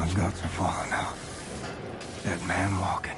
My guts are falling out. Dead man walking.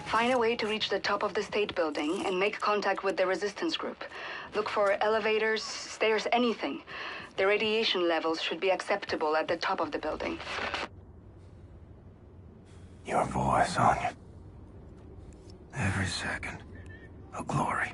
Find a way to reach the top of the state building and make contact with the resistance group. Look for elevators, stairs, anything. The radiation levels should be acceptable at the top of the building. Your voice, Anya. Every second, a glory.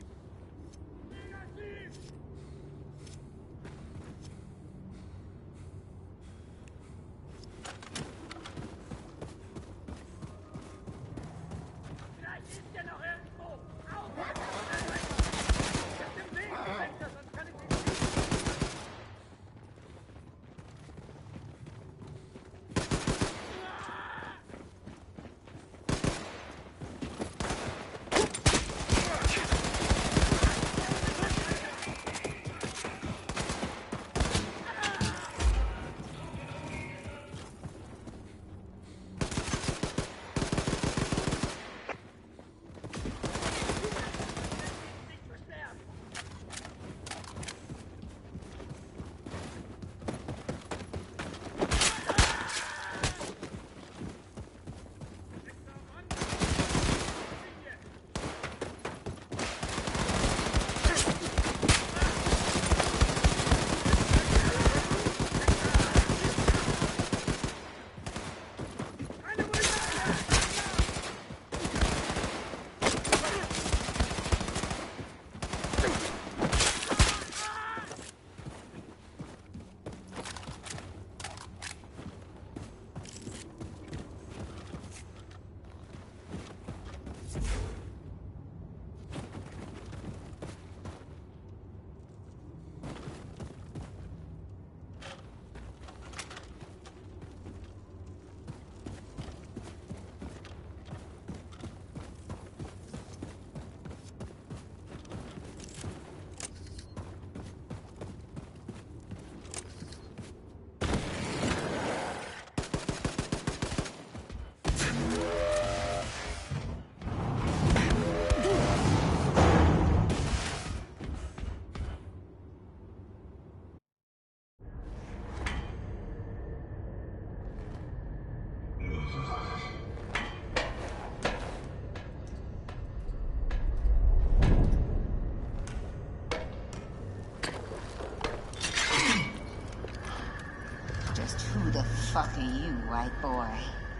Fuck are you, white boy?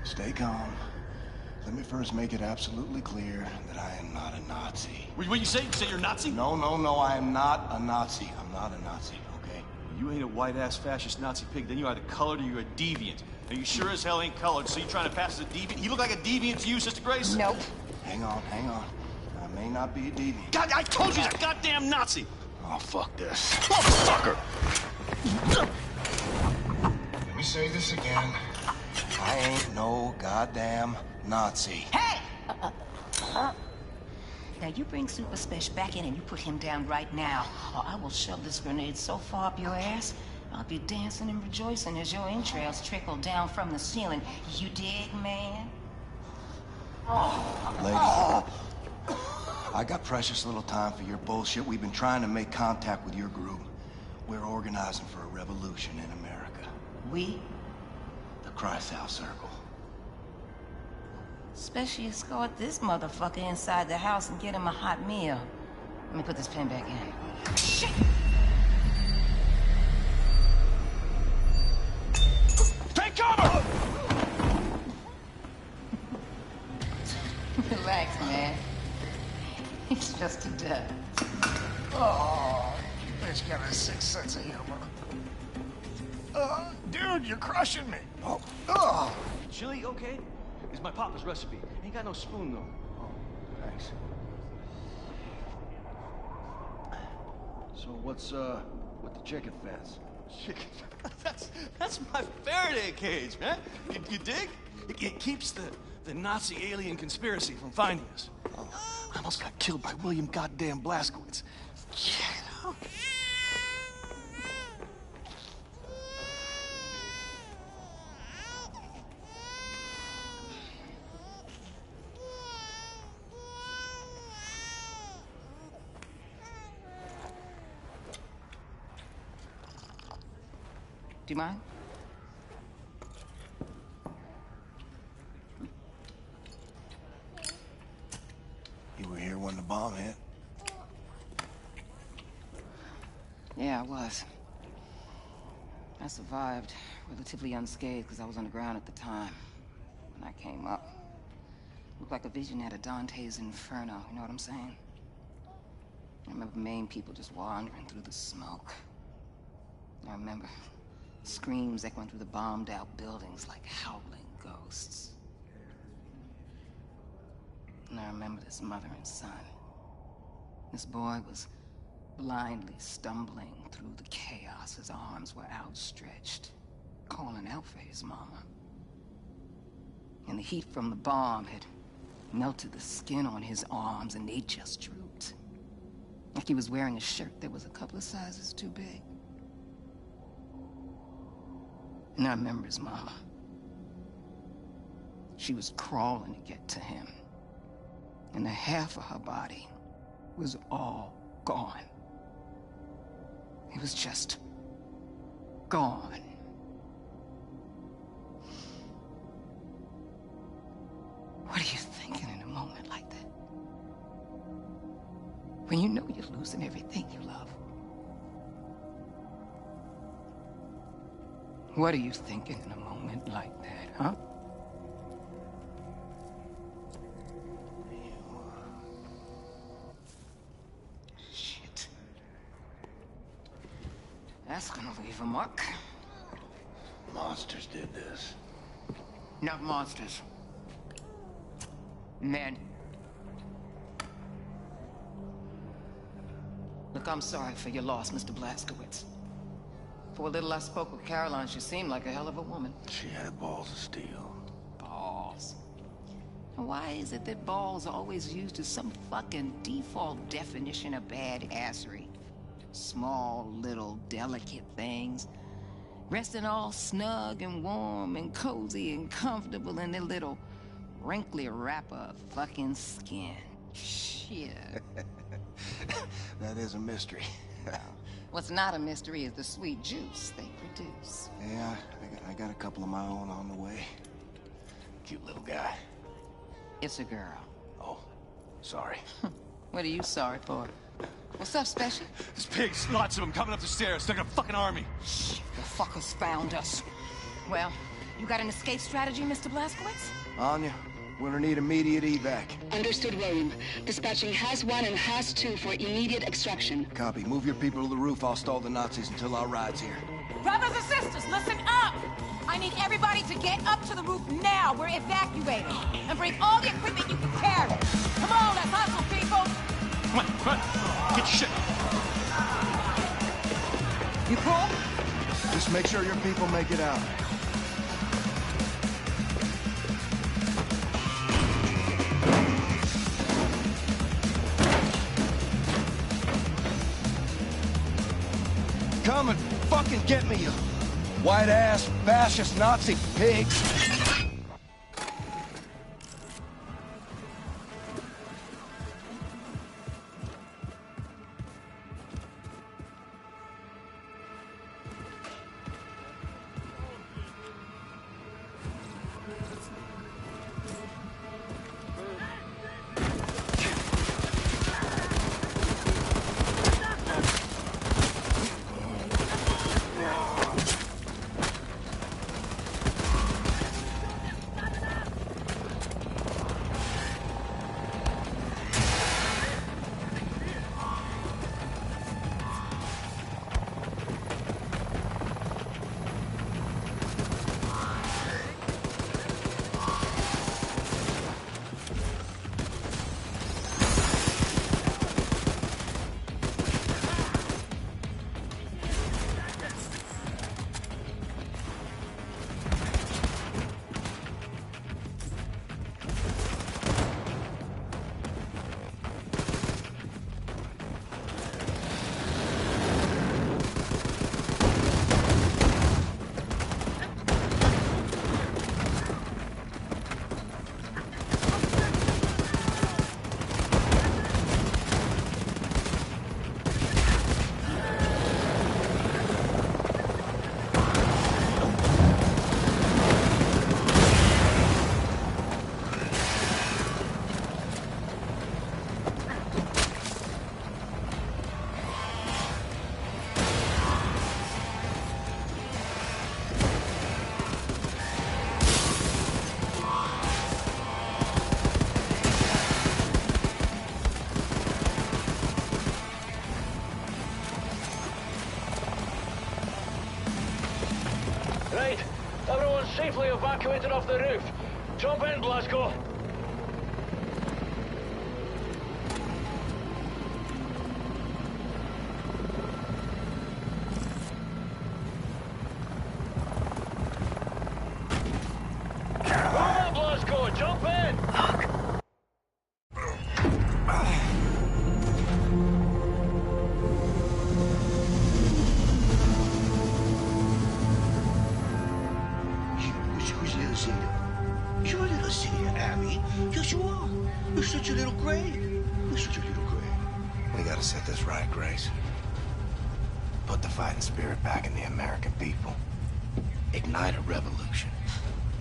Stay calm. Let me first make it absolutely clear that I am not a Nazi. What you say? You say you're a Nazi? No, I am not a Nazi. I'm not a Nazi, okay? You ain't a white-ass fascist Nazi pig, then you're either colored or you're a deviant. And you sure as hell ain't colored, so you trying to pass as a deviant? He look like a deviant to you, Sister Grace? Nope. Hang on. I may not be a deviant. God, I told you he's a goddamn Nazi! Oh, fuck this. Motherfucker! Let me say this again. I ain't no goddamn Nazi. Hey! Now you bring Super Special back in and you put him down right now, or I will shove this grenade so far up your ass, I'll be dancing and rejoicing as your entrails trickle down from the ceiling. You dig, man? Lady, I got precious little time for your bullshit. We've been trying to make contact with your group. We're organizing for a revolution in America. We? The Kreisau Circle. Especially escort this motherfucker inside the house and get him a hot meal. Let me put this pen back in. Shit! Take cover! Relax, man. He's just a duck. Oh, you bitch got a sick sense of humor. Dude, you're crushing me. Oh. Chili, okay? It's my papa's recipe. Ain't got no spoon, though. Oh, thanks. So what's with the chicken fence? Chicken. That's my Faraday cage, man. You dig? It keeps the Nazi alien conspiracy from finding us. Oh, I almost got killed by William goddamn Blazkowicz. Yeah. Do you mind? You were here when the bomb hit? Yeah, I was. I survived relatively unscathed because I was underground at the time. When I came up, looked like a vision out of Dante's Inferno, you know what I'm saying? I remember Maine people just wandering through the smoke. I remember screams echoing through the bombed-out buildings like howling ghosts. And I remember this mother and son. This boy was blindly stumbling through the chaos. His arms were outstretched, calling out for his mama. And the heat from the bomb had melted the skin on his arms, and they just drooped. Like he was wearing a shirt that was a couple of sizes too big. And I remember his mama. She was crawling to get to him. And the half of her body was all gone. It was just gone. What are you thinking in a moment like that? When you know you're losing everything you love? What are you thinking in a moment like that, huh? Shit. That's gonna leave a mark. Monsters did this. Not monsters. Men. Look, I'm sorry for your loss, Mr. Blazkowicz. For a little I spoke with Caroline, she seemed like a hell of a woman. She had balls of steel. Balls. Why is it that balls are always used as some fucking default definition of badassery? Small, little, delicate things. Resting all snug and warm and cozy and comfortable in their little wrinkly wrapper of fucking skin. Shit. That is a mystery. What's not a mystery is the sweet juice they produce. Yeah, I got a couple of my own on the way. Cute little guy. It's a girl. Oh, sorry. What are you sorry for? What's up, Special? There's pigs, lots of them coming up the stairs. They're like a fucking army. Shh, the fuckers found us. Well, you got an escape strategy, Mr. Blazkowicz? Anya, we're gonna need immediate evac. Understood, William. Dispatching Has 1 and Has 2 for immediate extraction. Copy. Move your people to the roof. I'll stall the Nazis until our ride's here. Brothers and sisters, listen up! I need everybody to get up to the roof now. We're evacuating. And bring all the equipment you can carry. Come on, let's hustle, people! Come on. Get your shit. You cool? Just make sure your people make it out. Come and fucking get me, you white-ass, fascist Nazi pig. Right, everyone's safely evacuated off the roof. Jump in, Blasco. Move up, Blasco, jump in! Who's little Zeta? You're little Zeta, Abby. Yes, you are. You're such a little gray. You're such a little gray. We gotta set this right, Grace. Put the fighting spirit back in the American people. Ignite a revolution.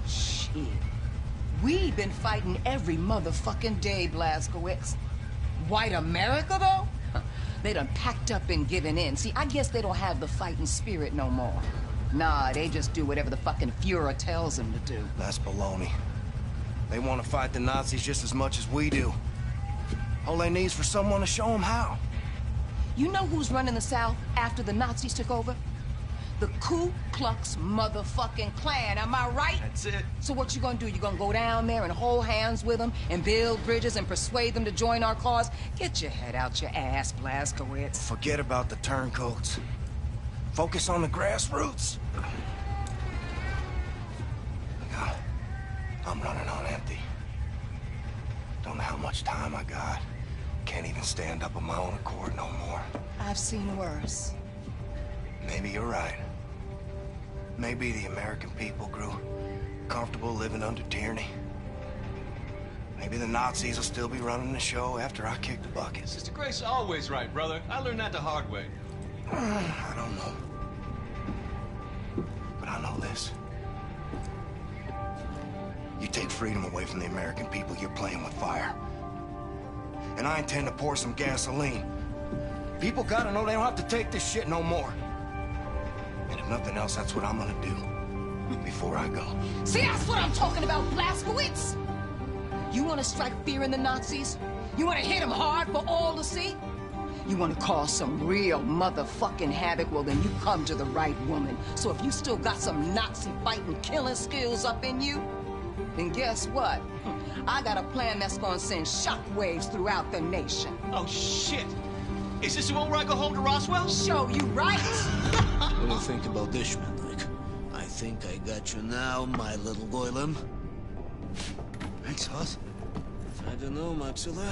Shit. We've been fighting every motherfucking day, Blazkowicz. White America, though? They done packed up and given in. See, I guess they don't have the fighting spirit no more. Nah, they just do whatever the fucking Fuhrer tells them to do. That's baloney. They want to fight the Nazis just as much as we do. All they need is for someone to show them how. You know who's running the South after the Nazis took over? The Ku Klux motherfucking Klan, am I right? That's it. So what you gonna do? You gonna go down there and hold hands with them and build bridges and persuade them to join our cause? Get your head out your ass, Blazkowicz. Forget about the turncoats. Focus on the grassroots. God, I'm running on empty. Don't know how much time I got. Can't even stand up on my own accord no more. I've seen worse. Maybe you're right. Maybe the American people grew comfortable living under tyranny. Maybe the Nazis will still be running the show after I kick the bucket. Sister Grace is always right, brother. I learned that the hard way. I don't know. But I know this. You take freedom away from the American people, you're playing with fire. And I intend to pour some gasoline. People gotta know they don't have to take this shit no more. And if nothing else, that's what I'm gonna do before I go. See, that's what I'm talking about, Blazkowicz! You wanna strike fear in the Nazis? You wanna hit them hard for all to see? You wanna cause some real motherfucking havoc? Well, then you come to the right woman. So if you still got some Nazi fighting, killing skills up in you, then guess what? I got a plan that's gonna send shockwaves throughout the nation. Oh, shit. Is this the one where I go home to Roswell? Show you right? What do you think about this, Schmidlik? I think I got you now, my little Goylem. Thanks, Hoss. I don't know, Maxilla.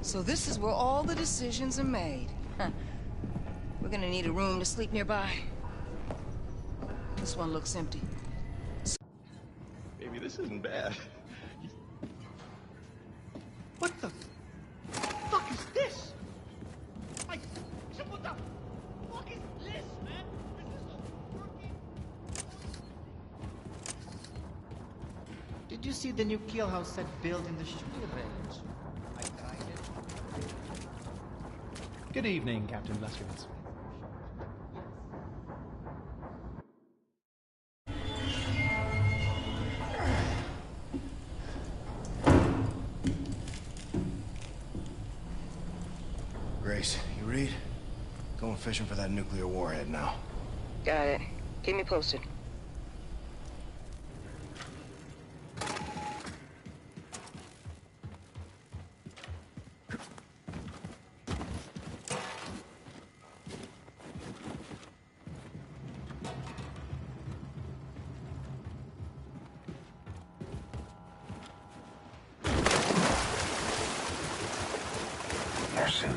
So this is where all the decisions are made. Huh. We're gonna need a room to sleep nearby. This one looks empty. Maybe this isn't bad. What the fuck is this? Like, what the fuck is this, man? Is this a working? Did you see the new kill house set built in the shooting range? I tried it. Good evening, Captain Bleskowitz. Grace, you read? Going fishing for that nuclear warhead now. Got it. Keep me posted. Your suit,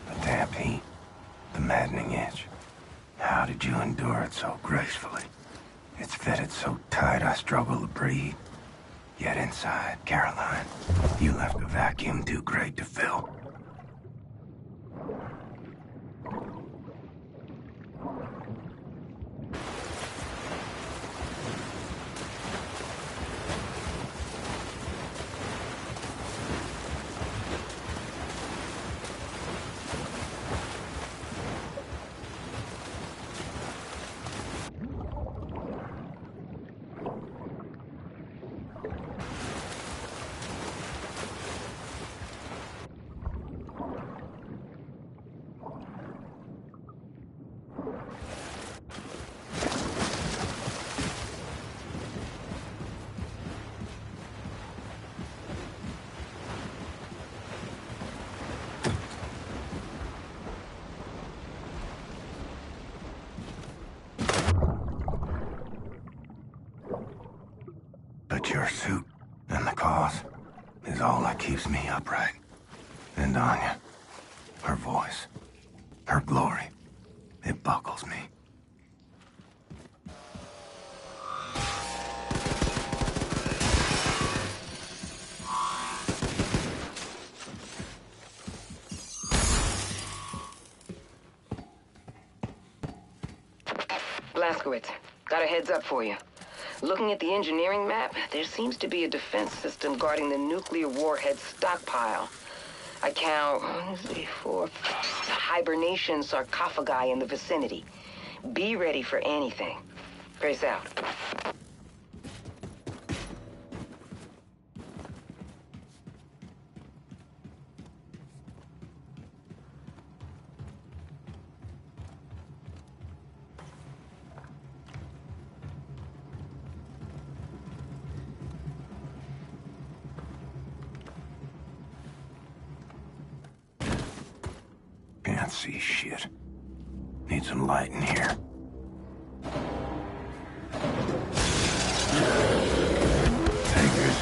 the damp heat, the maddening itch. How did you endure it so gracefully? It's fitted so tight I struggle to breathe. Yet inside, Caroline, you left a vacuum too great to fill. But your suit and the cause is all that keeps me upright. And Anya, her voice, her glory, it buckles me. Bleskowitz, got a heads up for you. Looking at the engineering map, there seems to be a defense system guarding the nuclear warhead stockpile. I count 1, 2, 3, 4 hibernation sarcophagi in the vicinity. Be ready for anything. Grace out. Can't see shit. Need some light in here. Takers.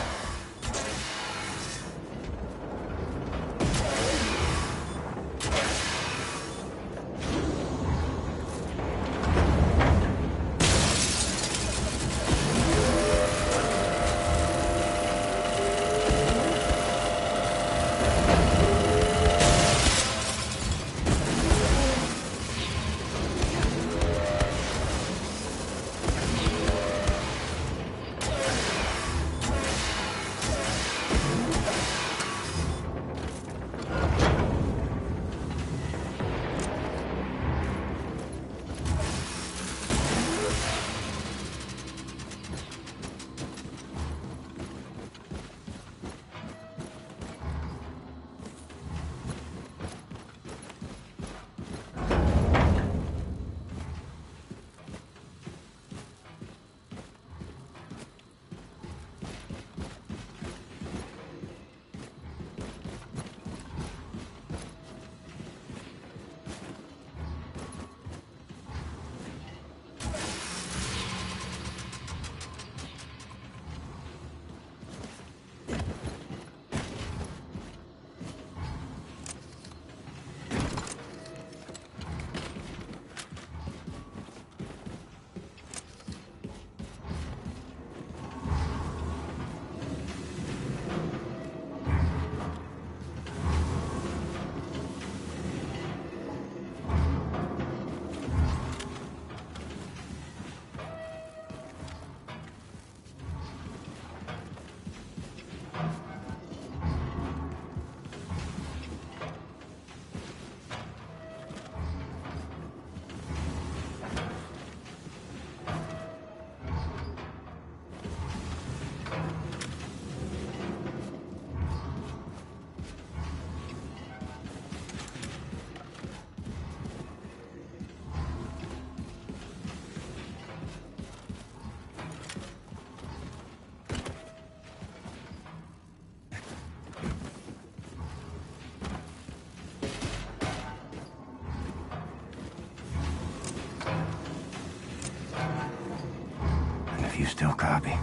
you still copy?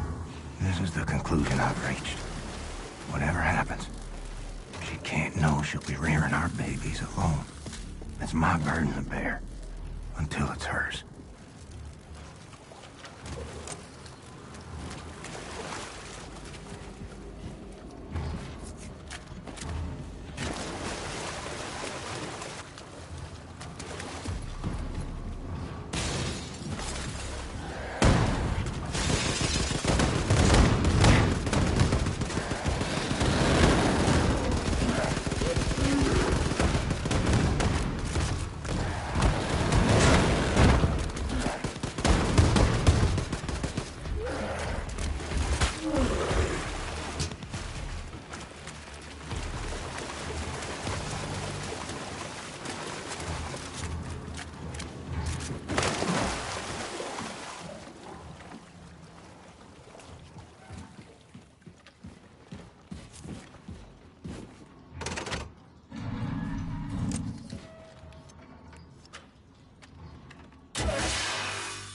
This is the conclusion I've reached. Whatever happens, she can't know she'll be rearing our babies alone. It's my burden to bear, until it's hers.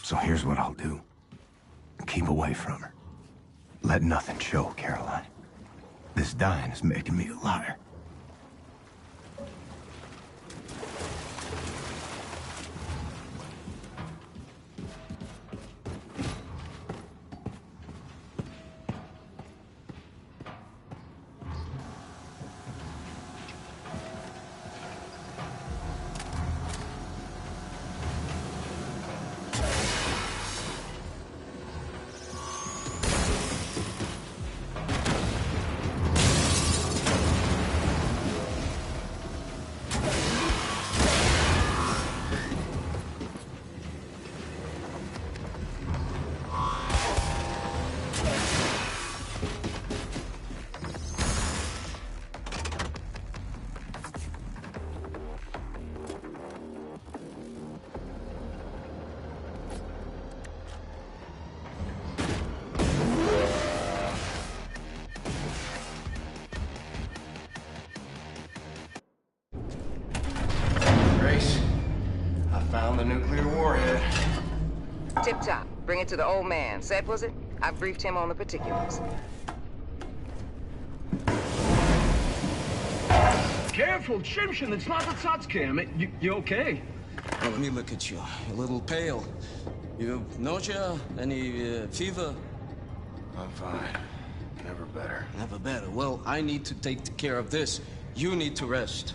So here's what I'll do. Keep away from her. Let nothing show, Caroline. This dying is making me a liar. Found the nuclear warhead. Tip top. Bring it to the old man. Seth, was it? I briefed him on the particulars. Careful, Shimshin, it's not the Satsuki. I mean, you okay? Oh, let me look at you. You're a little pale. You nausea? Any fever? I'm fine. Never better. Never better. Well, I need to take care of this. You need to rest.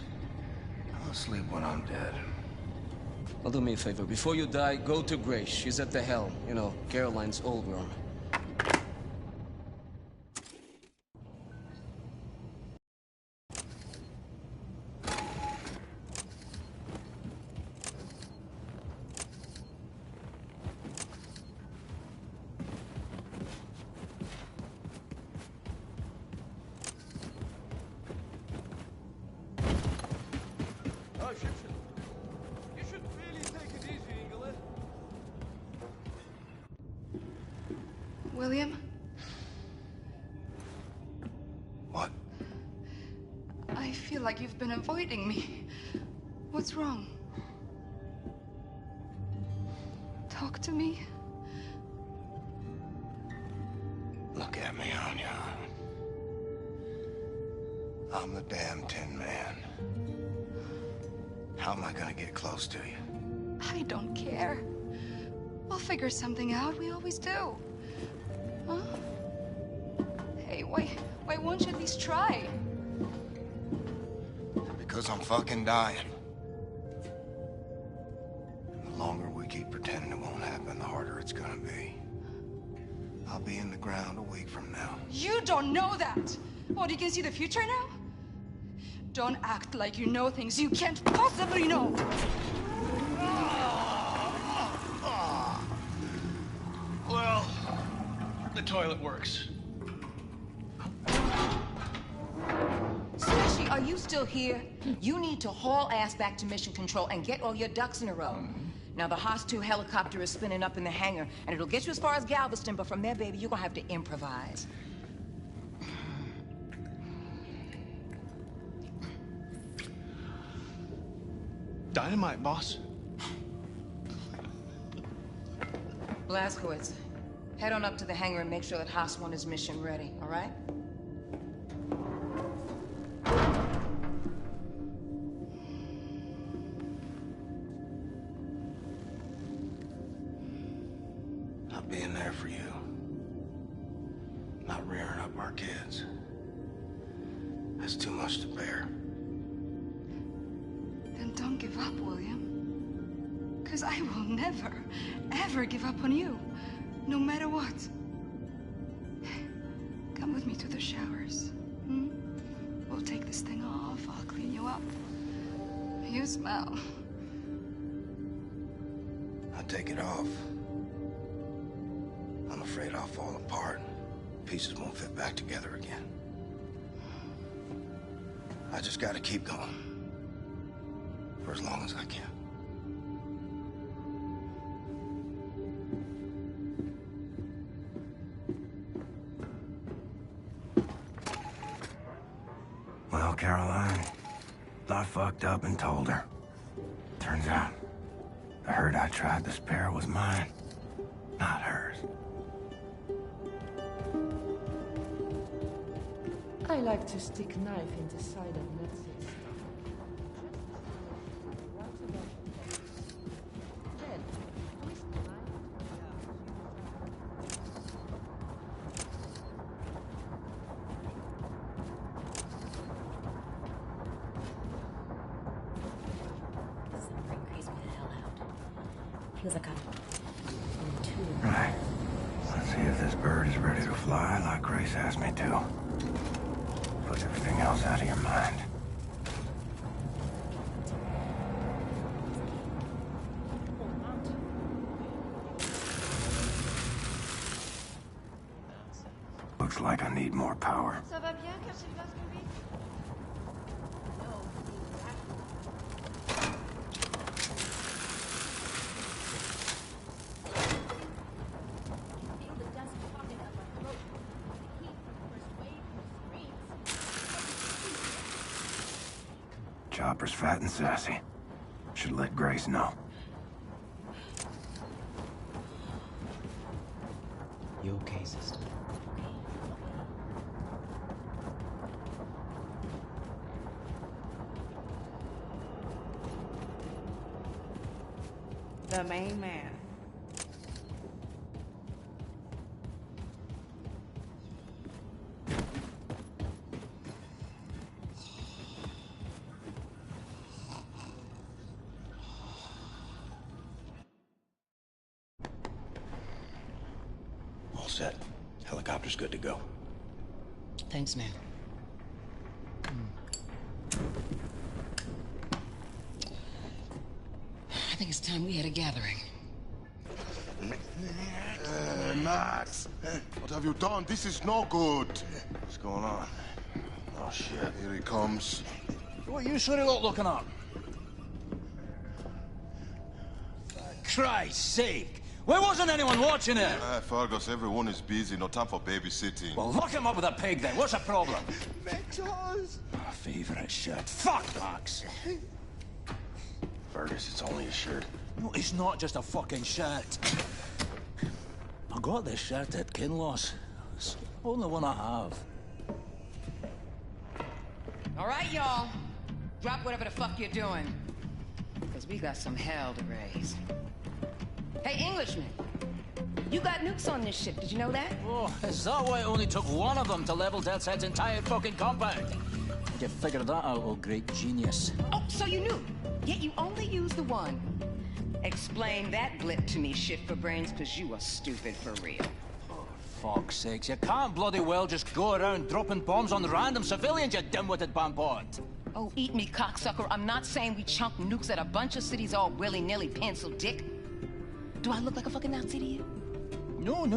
I'll sleep when I'm dead. Well, do me a favor. Before you die, go to Grace. She's at the helm. You know, Caroline's old room. William? What? I feel like you've been avoiding me. What's wrong? Talk to me. Look at me, Anya. I'm the damn Tin Man. How am I gonna get close to you? I don't care. We'll figure something out. We always do. Huh? Hey, why won't you at least try? Because I'm fucking dying. And the longer we keep pretending it won't happen, the harder it's gonna be. I'll be in the ground a week from now. You don't know that! What, you can see the future now? Don't act like you know things you can't possibly know! Well, the toilet works. Slashy, are you still here? You need to haul ass back to mission control and get all your ducks in a row. Now, the Haas-2 helicopter is spinning up in the hangar, and it'll get you as far as Galveston, but from there, baby, you're gonna have to improvise. Dynamite, boss. Blazkowicz, Head on up to the hangar and make sure that Haas 1 is mission ready, all right? Not being there for you. Not rearing up our kids. That's too much to bear. Then don't give up, William. Because I will never, ever give up on you. No matter what. Come with me to the showers. Hmm? We'll take this thing off. I'll clean you up. You smell. I take it off. I'm afraid I'll fall apart. Pieces won't fit back together again. I just gotta keep going. For as long as I can. Well, Caroline, I fucked up and told her. Turns out, the hurt I tried to spare was mine, not hers. I like to stick knife in the side of Nazi stuff. Then, twist the knife. Something creeps me the hell out. Feels like I'm too. Right. Let's see if this bird is ready to fly like Grace asked me to. Put everything else out of your mind. Looks like I need more power. Ça va bien, Kersilvaskovic? Chopper's fat and sassy. Should let Grace know. You okay, sister? The main man. All set. Helicopter's good to go. Thanks, man. I think it's time we had a gathering. Max, what have you done? This is no good. What's going on? Oh, shit. Here he comes. What are you sure lot looking up? For Christ's sake! Why wasn't anyone watching it? Fergus, everyone is busy. No time for babysitting. Well, lock him up with a pig then. What's the problem? Mentos! My favorite shirt. Fuck, Max! Fergus, it's only a shirt. No, it's not just a fucking shirt. I got this shirt at Kinloss. It's the only one I have. All right, y'all. Drop whatever the fuck you're doing. Because we got some hell to raise. Hey, Englishman. You got nukes on this ship, did you know that? Oh, is that why it only took one of them to level Death's entire fucking compound? How'd you figure that out, oh great genius? Oh, so you knew. Yet you only used the one. Explain that blip to me, shit for brains, because you are stupid for real. Fuck's sakes, you can't bloody well just go around dropping bombs on random civilians, you dim-witted bampot. Oh, eat me, cocksucker. I'm not saying we chunk nukes at a bunch of cities all willy-nilly, pencil dick. Do I look like a fucking Nazi to you? No.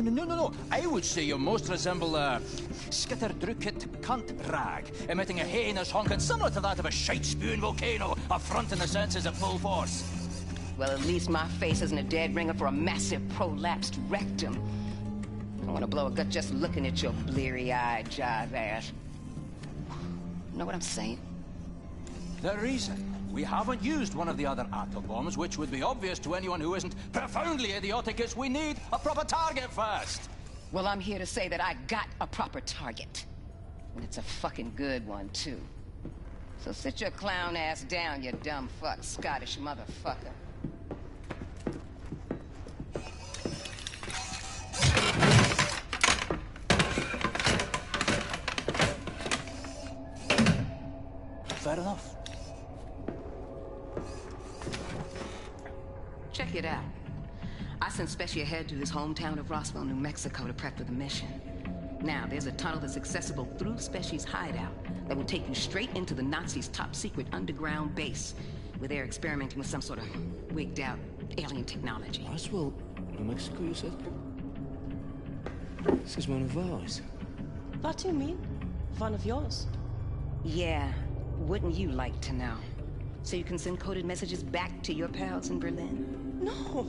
I would say you most resemble a skitterdrukit cunt rag, emitting a heinous honking similar to that of a shite-spewing volcano, affronting the senses at full force. Well, at least my face isn't a dead ringer for a massive prolapsed rectum. I want to blow a gut just looking at your bleary-eyed jive ass. Know what I'm saying? The reason We haven't used one of the other atom bombs, which would be obvious to anyone who isn't profoundly idiotic as we need a proper target first. Well, I'm here to say that I got a proper target. And it's a fucking good one, too. So sit your clown ass down, you dumb fuck, Scottish motherfucker. Fair enough. Check it out. I sent Specy ahead to his hometown of Roswell, New Mexico to prep for the mission. Now, there's a tunnel that's accessible through Specy's hideout that will take you straight into the Nazis' top-secret underground base, where they're experimenting with some sort of wigged-out alien technology. Roswell, New Mexico, you said? This is one of ours. What do you mean? One of yours? Yeah, wouldn't you like to know? So you can send coded messages back to your pals in Berlin? No!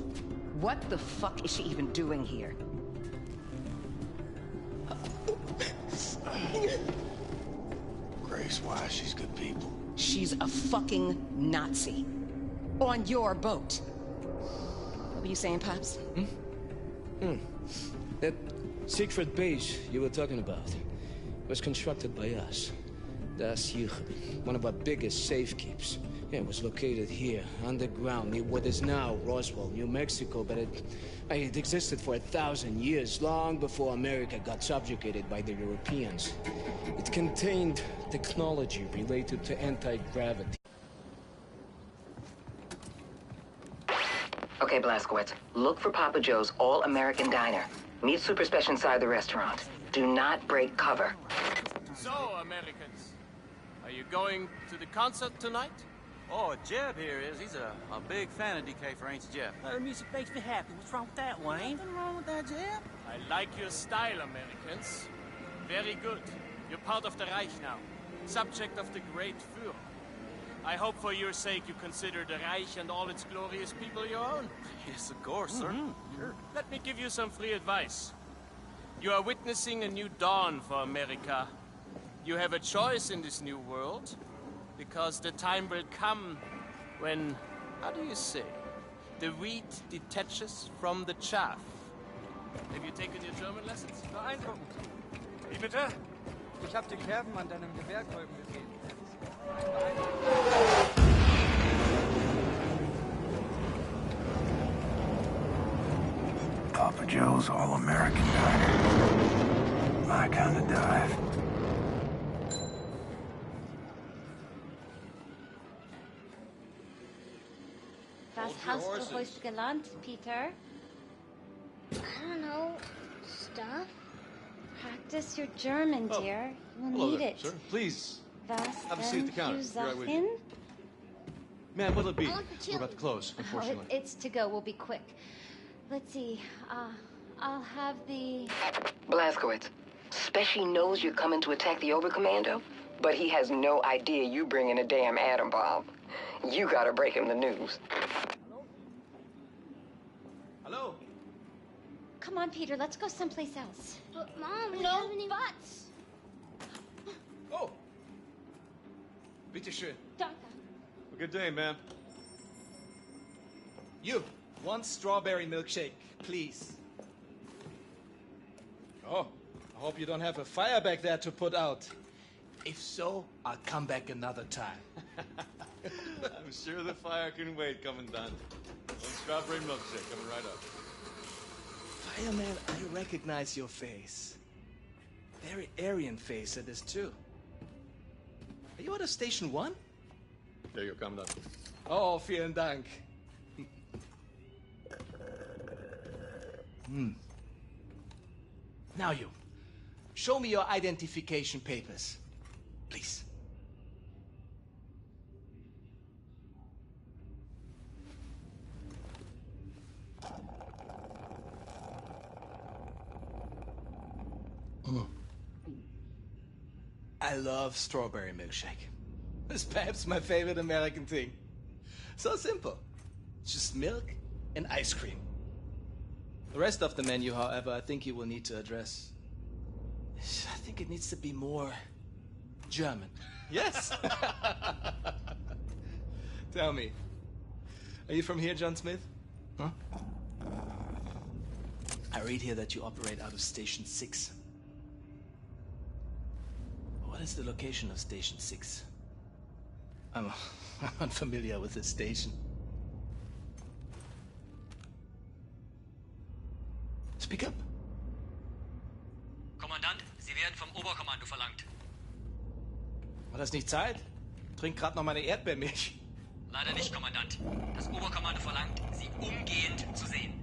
What the fuck is she even doing here? Grace, why? She's good people. She's a fucking Nazi. On your boat. What were you saying, Pops? That secret base you were talking about was constructed by us. Das Juche, one of our biggest safekeeps. Yeah, it was located here, underground, near what is now Roswell, New Mexico, but it existed for 1,000 years, long before America got subjugated by the Europeans. It contained technology related to anti-gravity. Okay, Blazkowicz, look for Papa Joe's All-American Diner. Meet Super Special inside the restaurant. Do not break cover. So, Americans, are you going to the concert tonight? Oh, Jeb here is. He's a big fan of DK for ain't Jeb. The music makes me happy. What's wrong with that, Wayne? Nothing wrong with that, Jeb. I like your style, Americans. Very good. You're part of the Reich now. Subject of the great Führer. I hope for your sake you consider the Reich and all its glorious people your own. Yes, of course, sir. Sure. Let me give you some free advice. You are witnessing a new dawn for America. You have a choice in this new world, because the time will come when, how do you say, the wheat detaches from the chaff. Have you taken your German lessons? Beeindruckend. Wie bitte? Ich habe die Kerben an deinem Gewehrkolben gesehen. Papa Joe's All-American Diner. My kind of dive. Was hast du heute gelernt, Peter? I don't know. Stuff? Practice your German, dear. You'll Hello need there, it. sir. Please. Was Have a seat at the counter. Be right with you. Ma'am, what'll it be? We're about to close, unfortunately. It's to go. We'll be quick. Let's see. I'll have the... Blazkowicz, Specy knows you're coming to attack the Overcommando, but he has no idea you bring in a damn atom bomb. You gotta break him the news. Hello? Come on, Peter. Let's go someplace else. But, Mom, we no haven't even... buts. Oh. Bitte schön. Danke. Good day, ma'am. You, one strawberry milkshake, please. Oh, I hope you don't have a fire back there to put out. If so, I'll come back another time. I'm sure the fire can wait, Commandant. One strawberry milkshake coming right up. Fireman, I recognize your face. Very Aryan face it is, too. Are you at a Station 1? There you go, Commandant. Oh, vielen Dank. Now you, show me your identification papers, please. I love strawberry milkshake. It's perhaps my favorite American thing. So simple. Just milk and ice cream. The rest of the menu, however, I think you will need to address. I think it needs to be more German. Yes? Tell me, are you from here, John Smith? Huh? I read here that you operate out of Station 6. What is the location of Station 6? I'm unfamiliar with this station. Speak up. Kommandant, Sie werden vom Oberkommando verlangt. War das nicht Zeit? Trink grad noch meine Erdbeermilch. Leider nicht, Kommandant. Das Oberkommando verlangt, Sie umgehend zu sehen.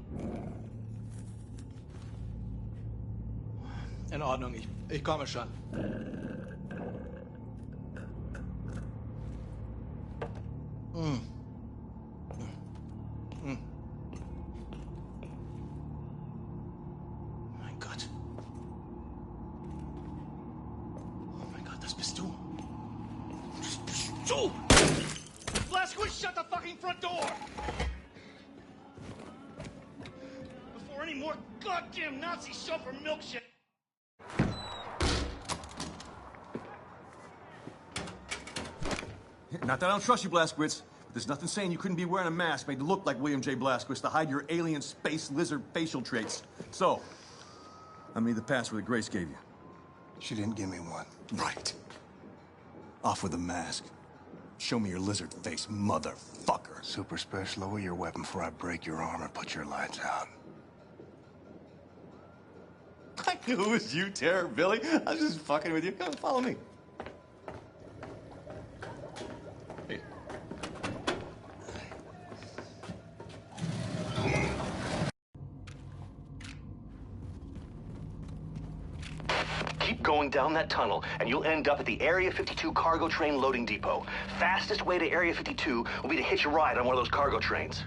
In Ordnung, ich komme schon. Mein Gott. Oh mein Gott, das bist du. Das bist du! Blazkowicz, shut the fucking front door! Before any more goddamn Nazis show up for milkshake! Not that I don't trust you, Blazkowicz, but there's nothing saying you couldn't be wearing a mask made to look like William J. Blazkowicz to hide your alien space lizard facial traits. So, I need the password that Grace gave you. She didn't give me one. Right. Off with the mask. Show me your lizard face, motherfucker. Super Special, lower your weapon before I break your arm or put your lights out. I knew it was you, Terror Billy. I was just fucking with you. Come follow me. Hey. Keep going down that tunnel, and you'll end up at the Area 52 cargo train loading depot. Fastest way to Area 52 will be to hitch a ride on one of those cargo trains.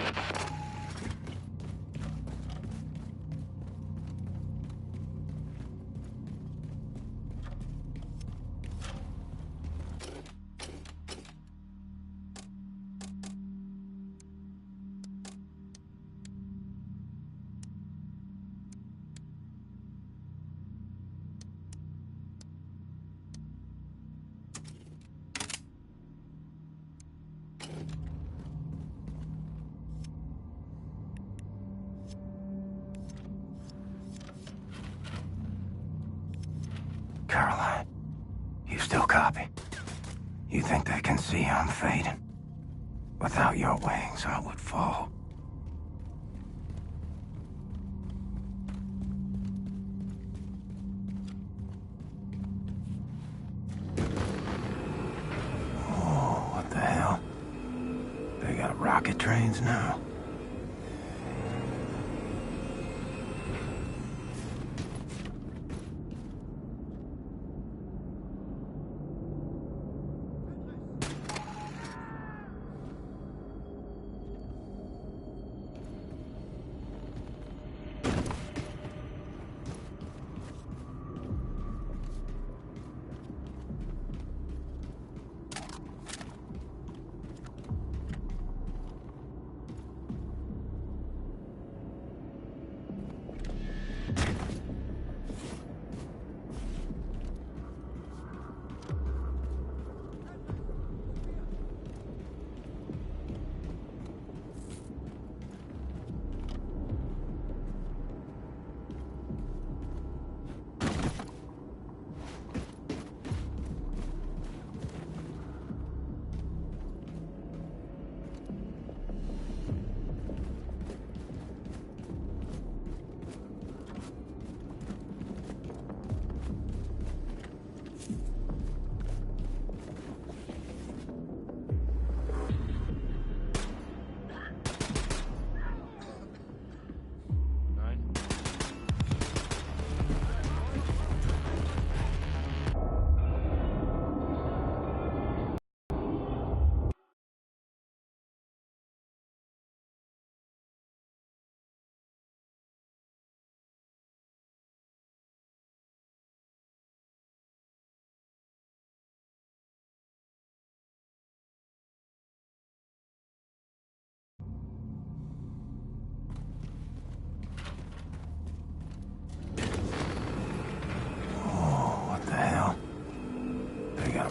Caroline, you still copy? You think they can see I'm fading? Without your wings, I would fall. Oh, what the hell? They got rocket trains now?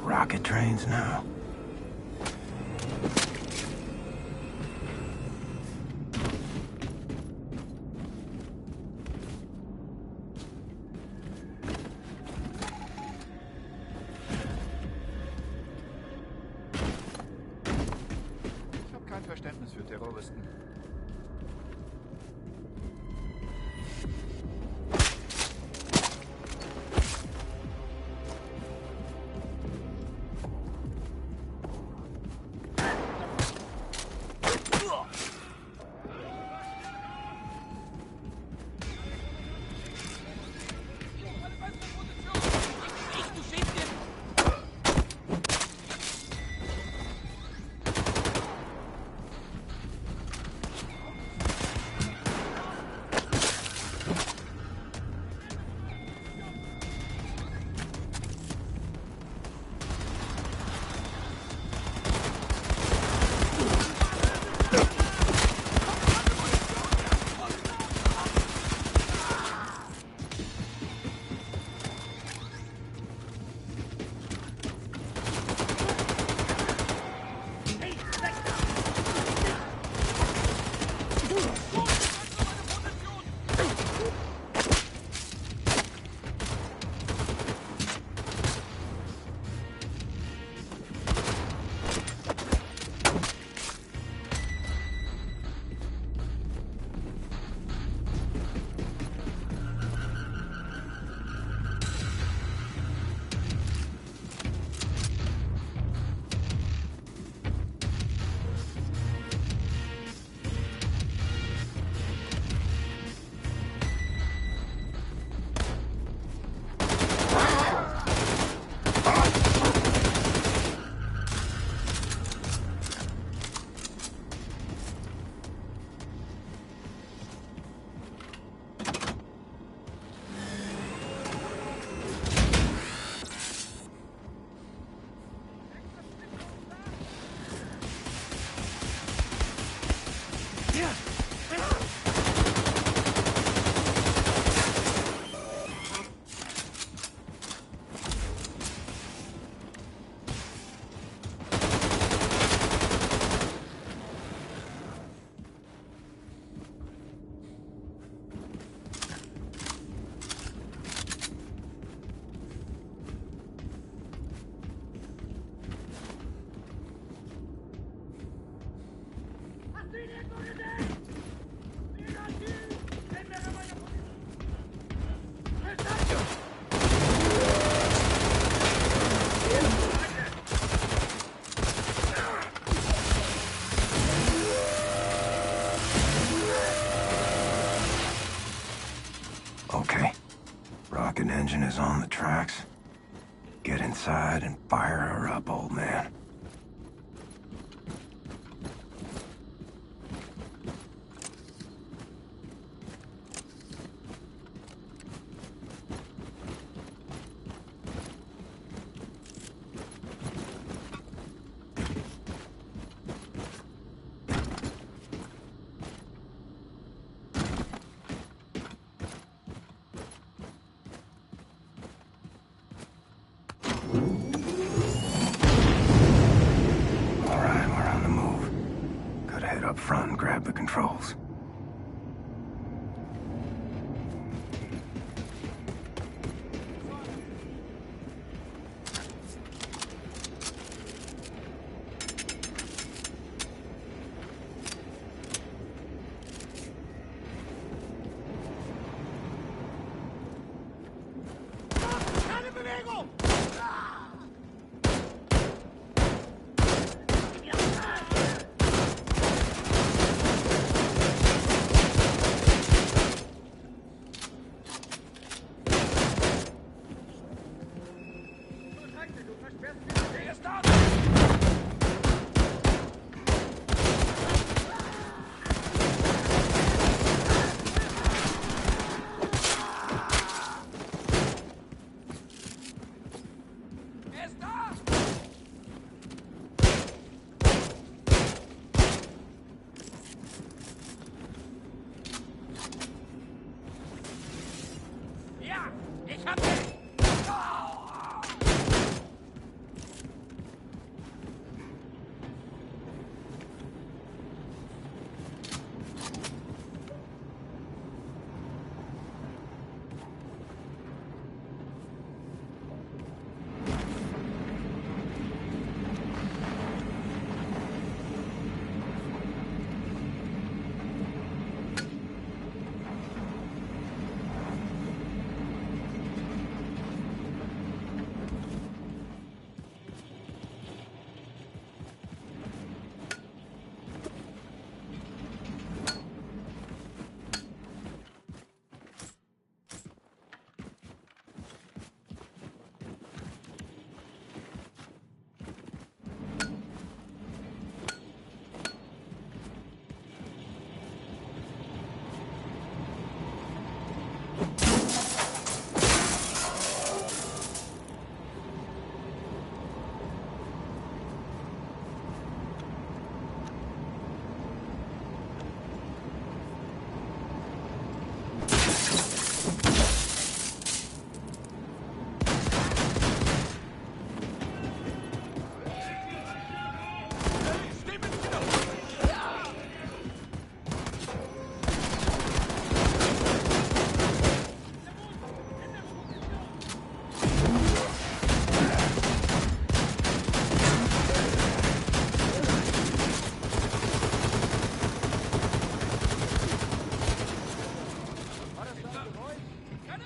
Rocket trains now. Verständnis für Terroristen. Okay. Rocket engine is on the tracks. Get inside and fire her up, old man. Up front and grab the controls.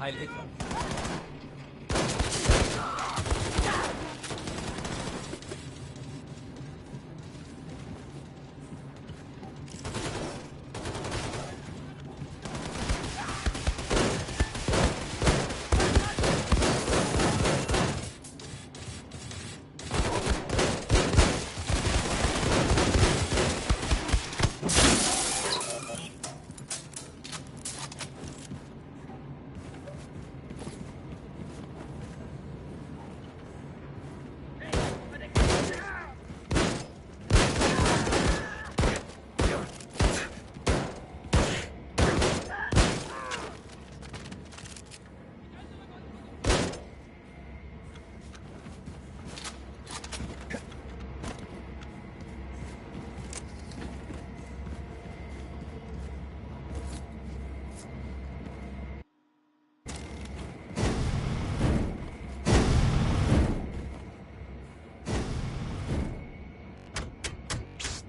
Heil Hitler.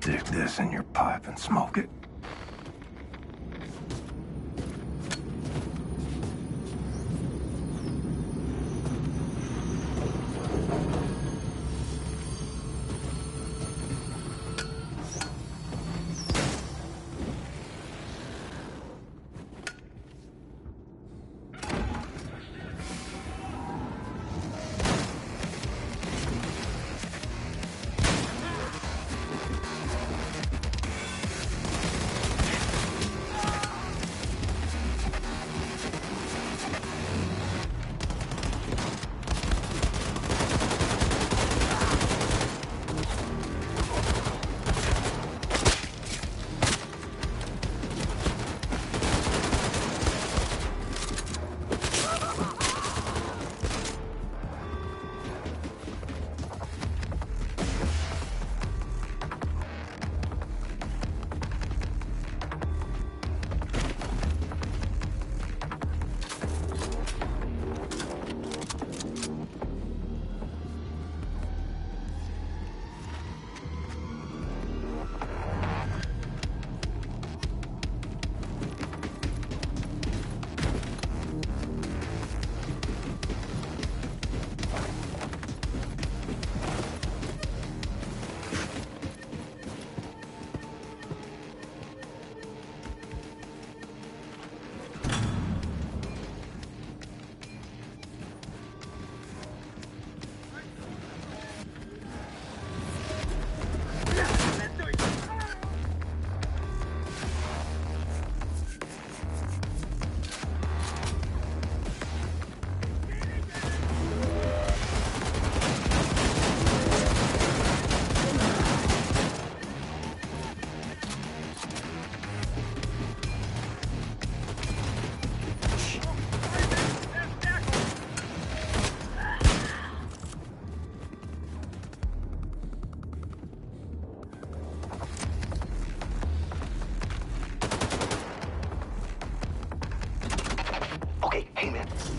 Stick this in your pipe and smoke it.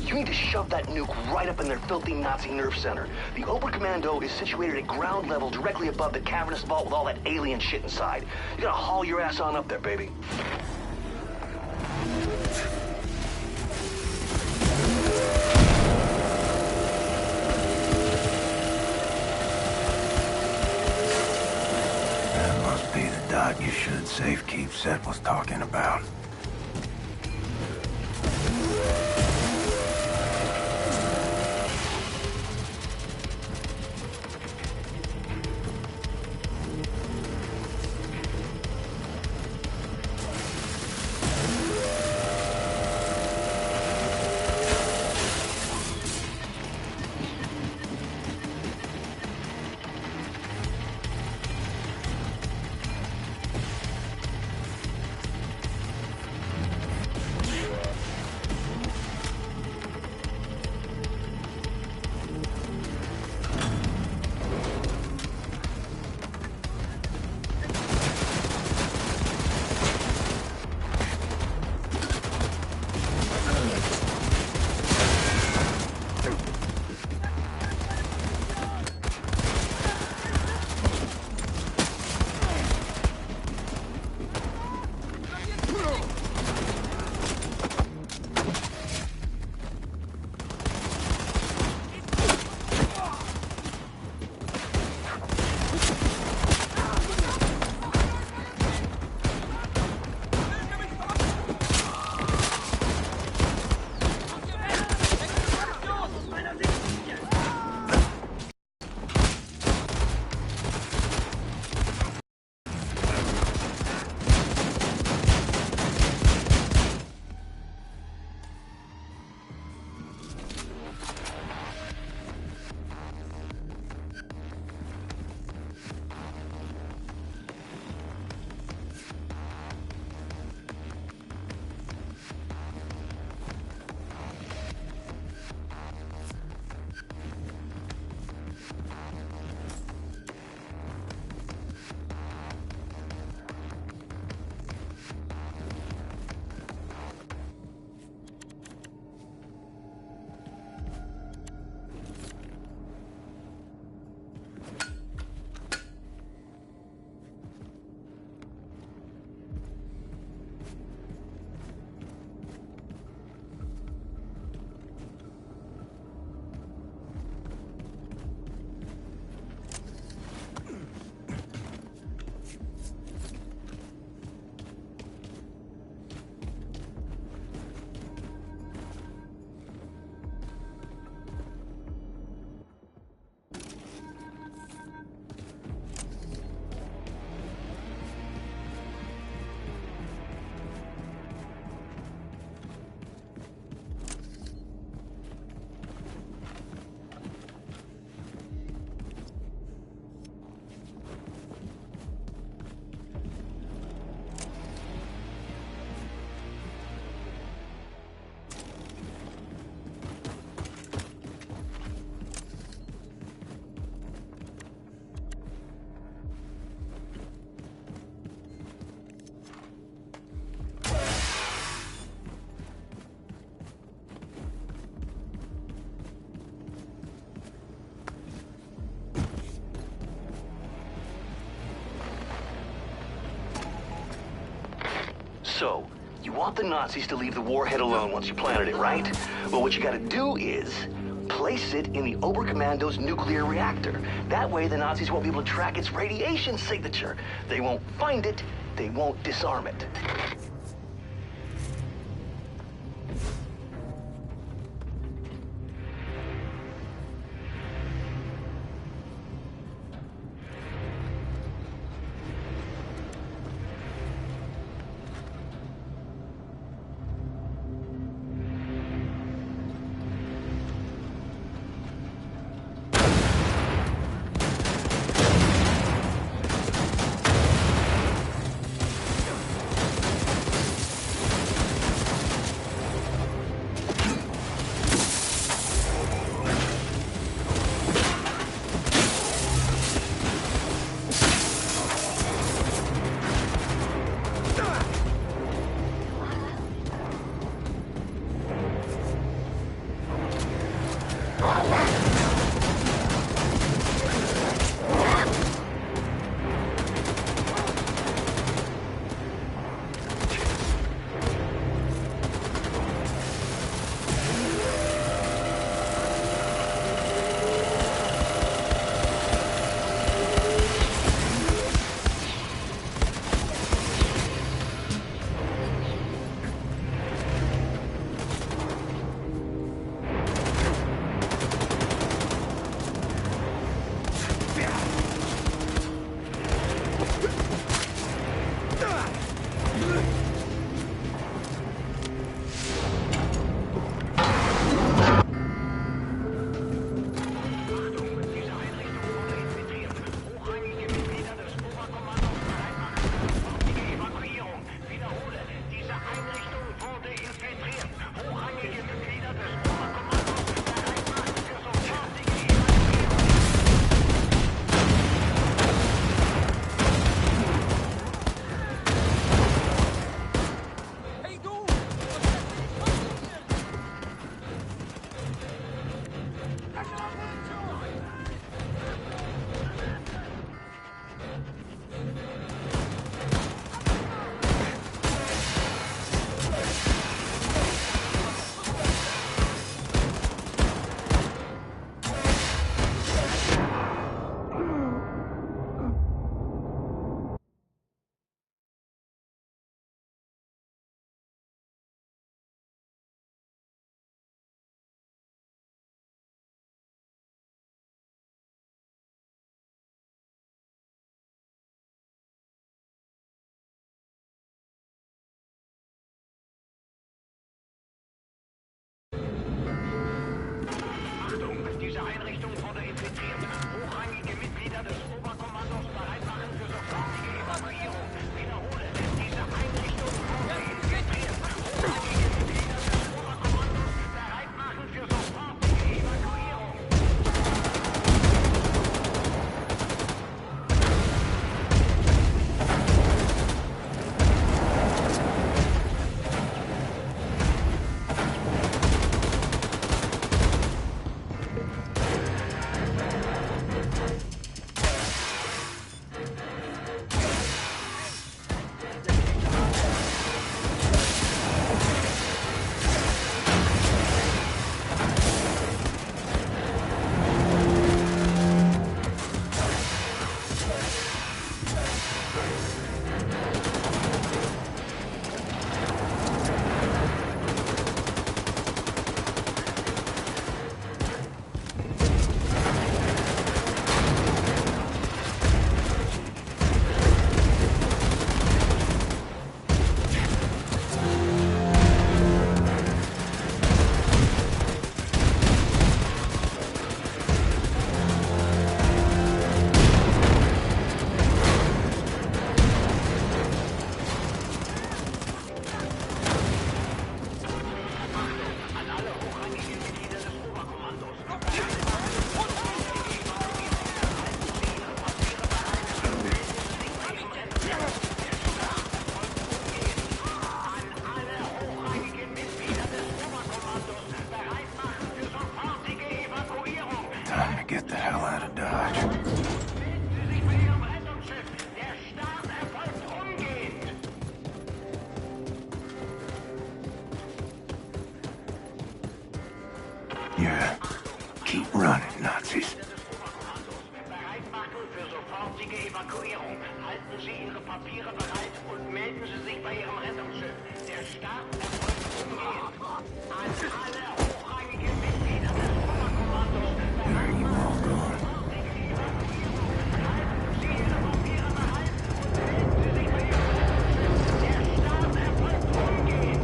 You need to shove that nuke right up in their filthy Nazi nerve center. The Oberkommando is situated at ground level directly above the cavernous vault with all that alien shit inside. You gotta haul your ass on up there, baby. That must be the dot you should safekeep Seth was talking about. So, you want the Nazis to leave the warhead alone once you planted it, right? Well, what you gotta do is place it in the Oberkommando's nuclear reactor. That way the Nazis won't be able to track its radiation signature. They won't find it, they won't disarm it. Yeah. Keep running, Nazis. Bereit machen für sofortige Evakuierung. Halten Sie Ihre Papiere bereit und melden Sie sich bei Ihrem Rettungsschiff. Der Start erfolgt umgehend. An alle hochrangigen Mitglieder des Oberkommandos. Where are you all going? Halten Sie Ihre Papiere bereit und melden Sie sich bei Ihrem Rettungsschiff. Der Start erfolgt umgehend.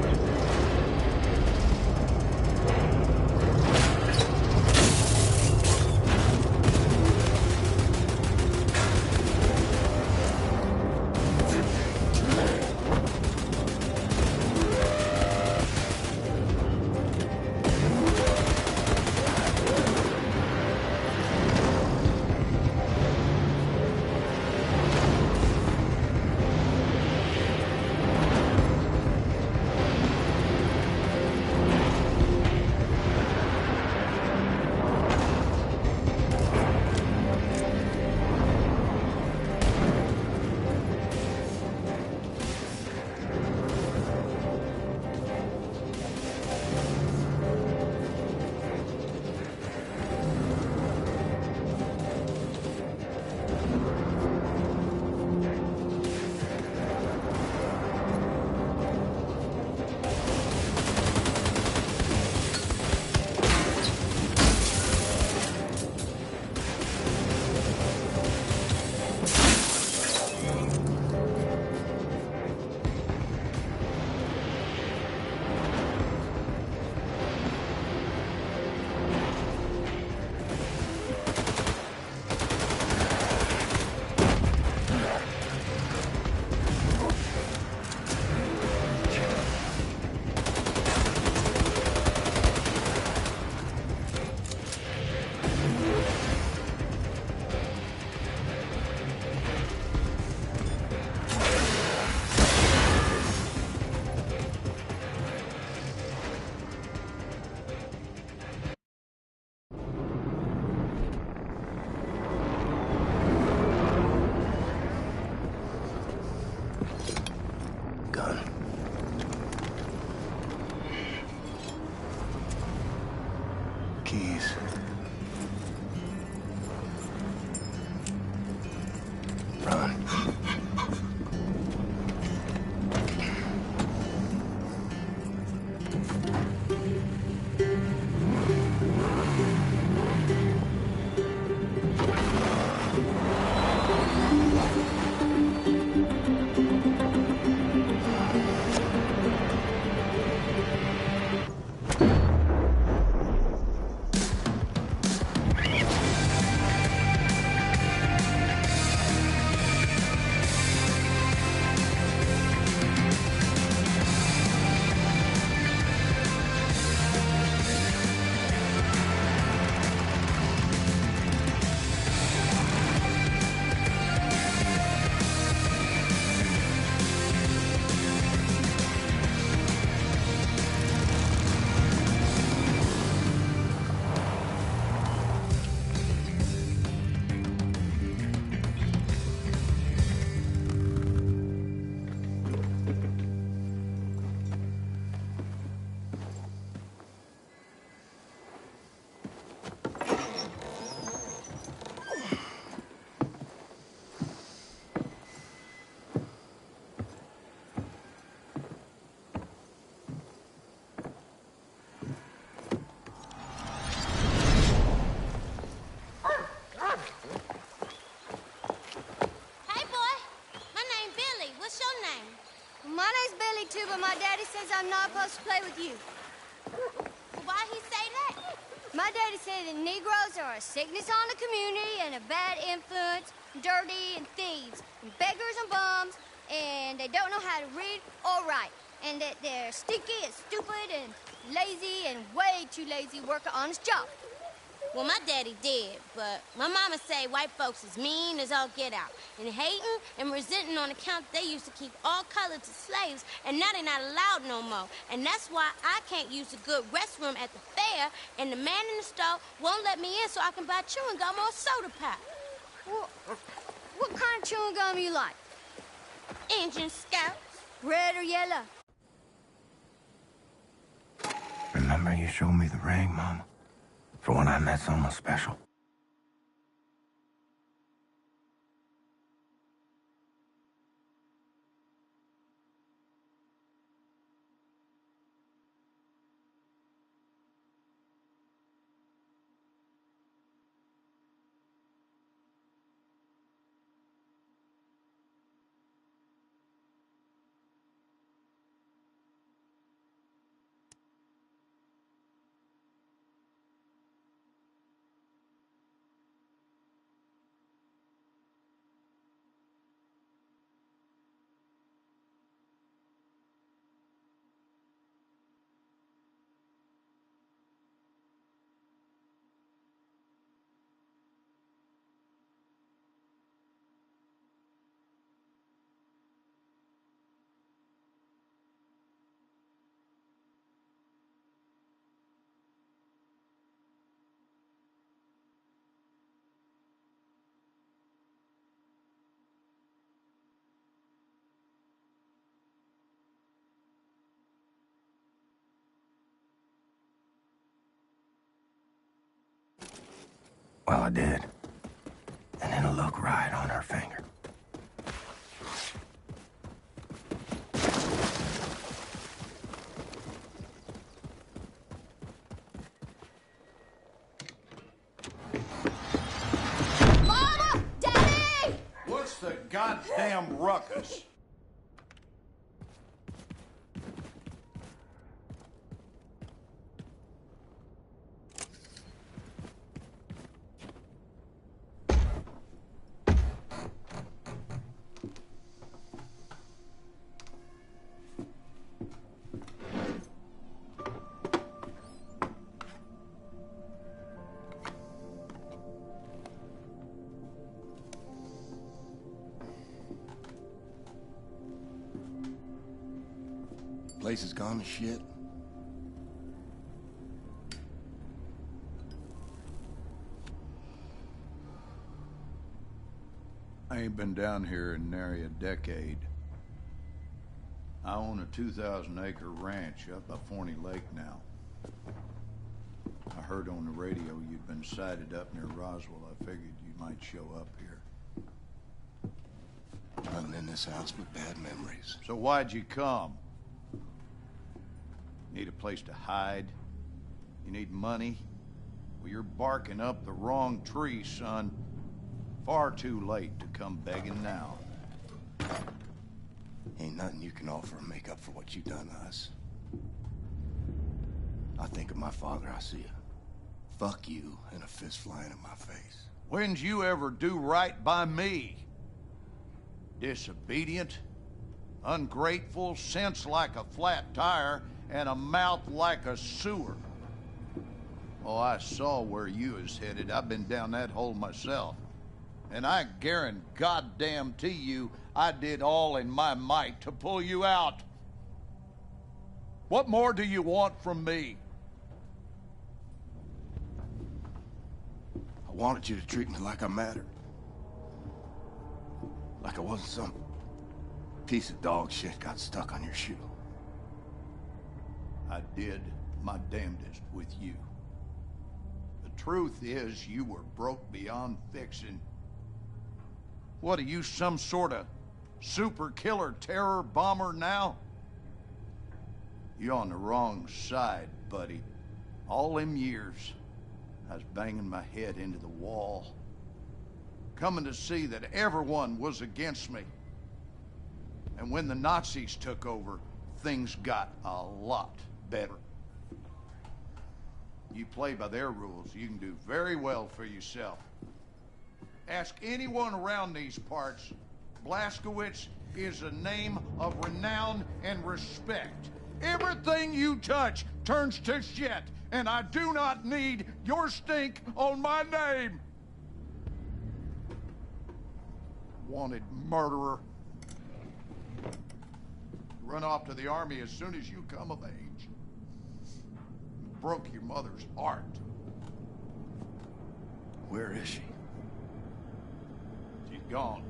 Keys. Run. too, but my daddy says I'm not supposed to play with you. Why'd he say that? My daddy said that Negroes are a sickness on the community and a bad influence, dirty and thieves, and beggars and bums, and they don't know how to read or write, and that they're stinky and stupid and lazy and way too lazy to work an honest job. Well, my daddy did, but my mama say white folks is mean as all get out, and hating and resenting on account they used to keep all colors as slaves, and now they're not allowed no more. And that's why I can't use a good restroom at the fair, and the man in the store won't let me in so I can buy chewing gum or soda pop. Well, what kind of chewing gum you like? Injun Scouts. Red or yellow? Remember you showed me the ring, Mama? For when I met someone special. Well, I did. And then a look right on her finger. Mama! Daddy! What's the goddamn ruckus? Place has gone to shit. I ain't been down here in nary a decade. I own a 2,000-acre ranch up by Forney Lake now. I heard on the radio you'd been sighted up near Roswell. I figured you might show up here. Nothing in this house but bad memories. So why'd you come? Need a place to hide? You need money? Well, you're barking up the wrong tree, son. Far too late to come begging now. Ain't nothing you can offer to make up for what you done to us. I think of my father, I see a fuck you and a fist flying in my face. When'd you ever do right by me? Disobedient, ungrateful, sense like a flat tire, and a mouth like a sewer. Oh, I saw where you was headed. I've been down that hole myself. And I guarantee you, I did all in my might to pull you out. What more do you want from me? I wanted you to treat me like I mattered. Like I wasn't some piece of dog shit got stuck on your shoe. I did my damnedest with you. The truth is, you were broke beyond fixing. What are you, some sort of super killer terror bomber now? You're on the wrong side, buddy. All them years, I was banging my head into the wall, coming to see that everyone was against me. And when the Nazis took over, things got a lot better. You play by their rules, you can do very well for yourself. Ask anyone around these parts. Blazkowicz is a name of renown and respect. Everything you touch turns to shit, and I do not need your stink on my name. Wanted murderer. Run off to the army as soon as you come of age. Broke your mother's heart. Where is she? She's gone.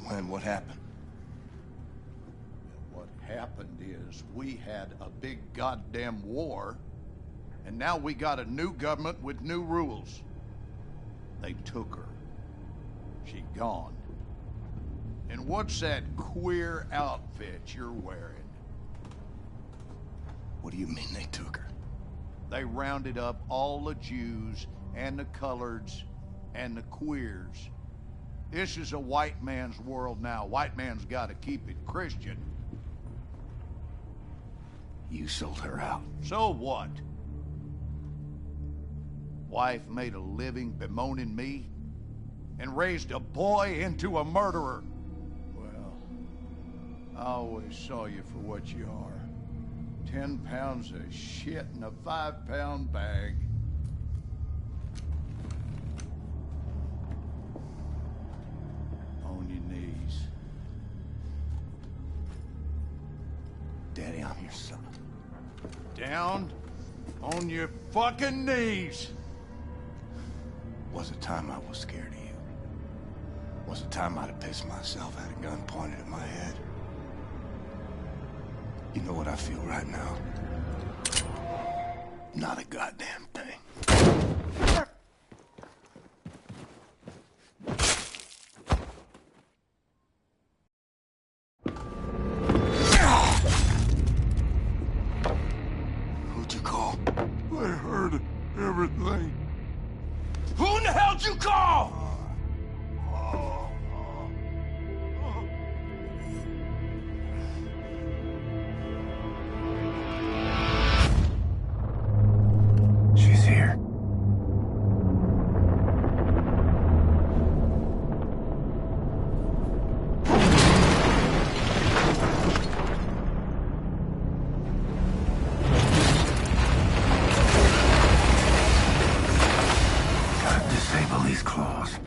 When? What happened? What happened is we had a big goddamn war, and now we got a new government with new rules. They took her. She gone. And what's that queer outfit you're wearing? What do you mean they took her? They rounded up all the Jews and the coloreds and the queers. This is a white man's world now. White man's got to keep it Christian. You sold her out. So what? Wife made a living bemoaning me and raised a boy into a murderer. Well, I always saw you for what you are. 10 pounds of shit in a 5-pound bag. On your knees. Daddy, I'm your son. Down on your fucking knees. Was a time I was scared of you. Was a time I'd have pissed myself, had a gun pointed at my head. You know what I feel right now? Not a goddamn thing. Who'd you call? I heard everything. Who in the hell'd you call? She's here. Gotta disable these claws.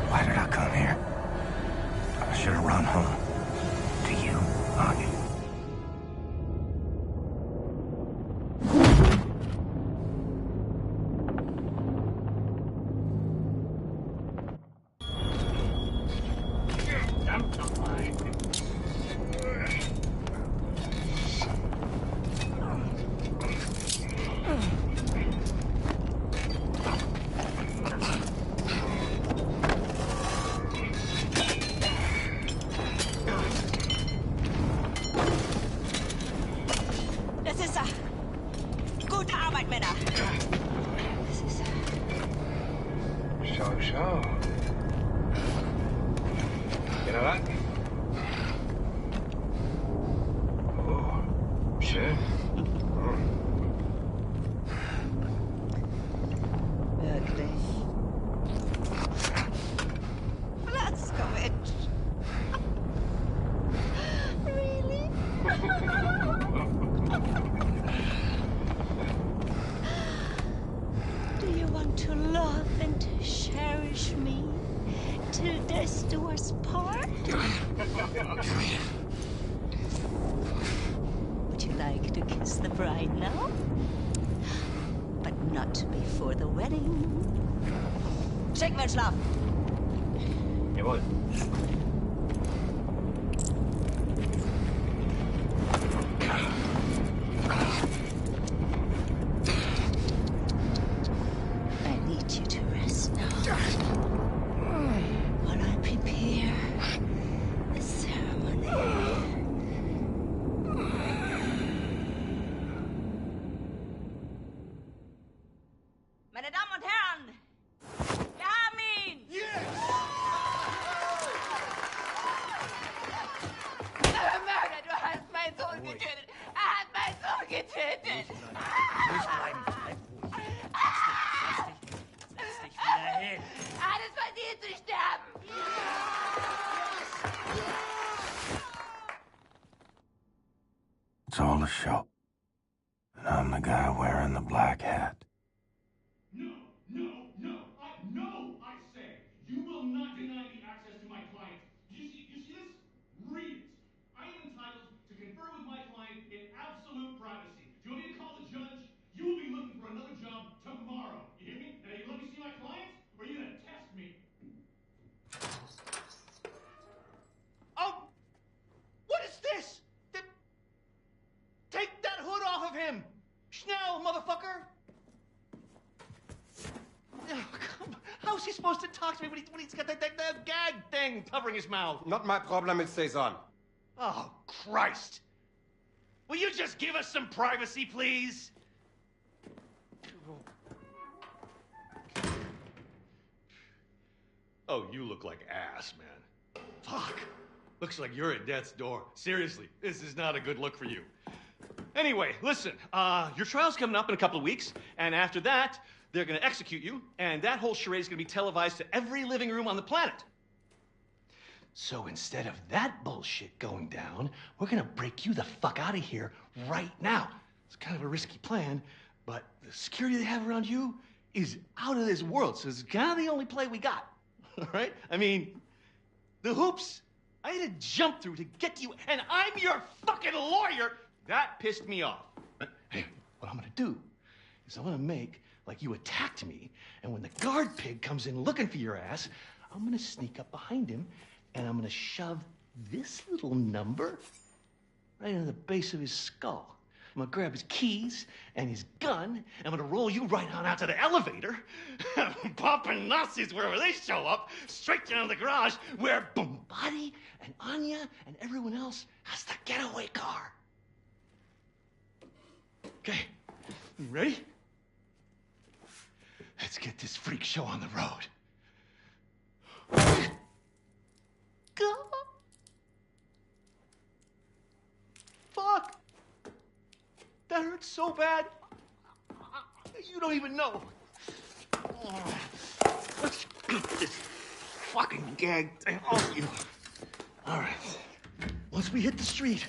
Why did I come here? I should have run home. To you, honey. Das ist er. Gute Arbeit, Männer. Das ist er. Schau, schau. General? Oh, schön. Wirklich. Blaskowitsch. Really? Do you want to love and cherish me till death do us part? Would you like to kiss the bride now? But not before the wedding. Schick mir Schlaf. Jawohl. getötet. Ruhig bleiben, bleib ruhig. Setz dich wieder hin. Alles verdient zu sterben. It's all a show. And I'm the guy wearing the black hat. No, I say. You will not deny me access to my client. You see this? Read it. I am entitled to confer with my client in absolute privacy. Do you want me to call the judge? You will be looking for another job tomorrow. You hear me? Now, you let me see my client, or are you gonna test me? Oh! What is this? Take that hood off of him! Schnell, motherfucker! Oh, come on. How's he supposed to talk to me when he's got that gag thing covering his mouth? Not my problem, it stays on. Oh, Christ! Will you just give us some privacy, please? Oh, you look like ass, man. Fuck. Looks like you're at death's door. Seriously, this is not a good look for you. Anyway, listen, your trial's coming up in a couple of weeks, and after that, they're gonna execute you, and that whole charade is gonna be televised to every living room on the planet. So instead of that bullshit going down, we're gonna break you the fuck out of here right now. It's kind of a risky plan, but the security they have around you is out of this world, so it's kind of the only play we got. All right? I mean, the hoops I had to jump through to get to you, and I'm your fucking lawyer. That pissed me off. Hey, what I'm gonna do is I'm gonna make like you attacked me, and when the guard pig comes in looking for your ass, I'm gonna sneak up behind him, and I'm gonna shove this little number right into the base of his skull. I'm gonna grab his keys and his gun, and I'm gonna roll you right on out to the elevator, popping Nazis wherever they show up, straight down to the garage where Bombati and Anya and everyone else has the getaway car. Okay, you ready? Let's get this freak show on the road. Go! Fuck! That hurts so bad. You don't even know. Let's get this fucking gag thing off you. All right. Once we hit the street,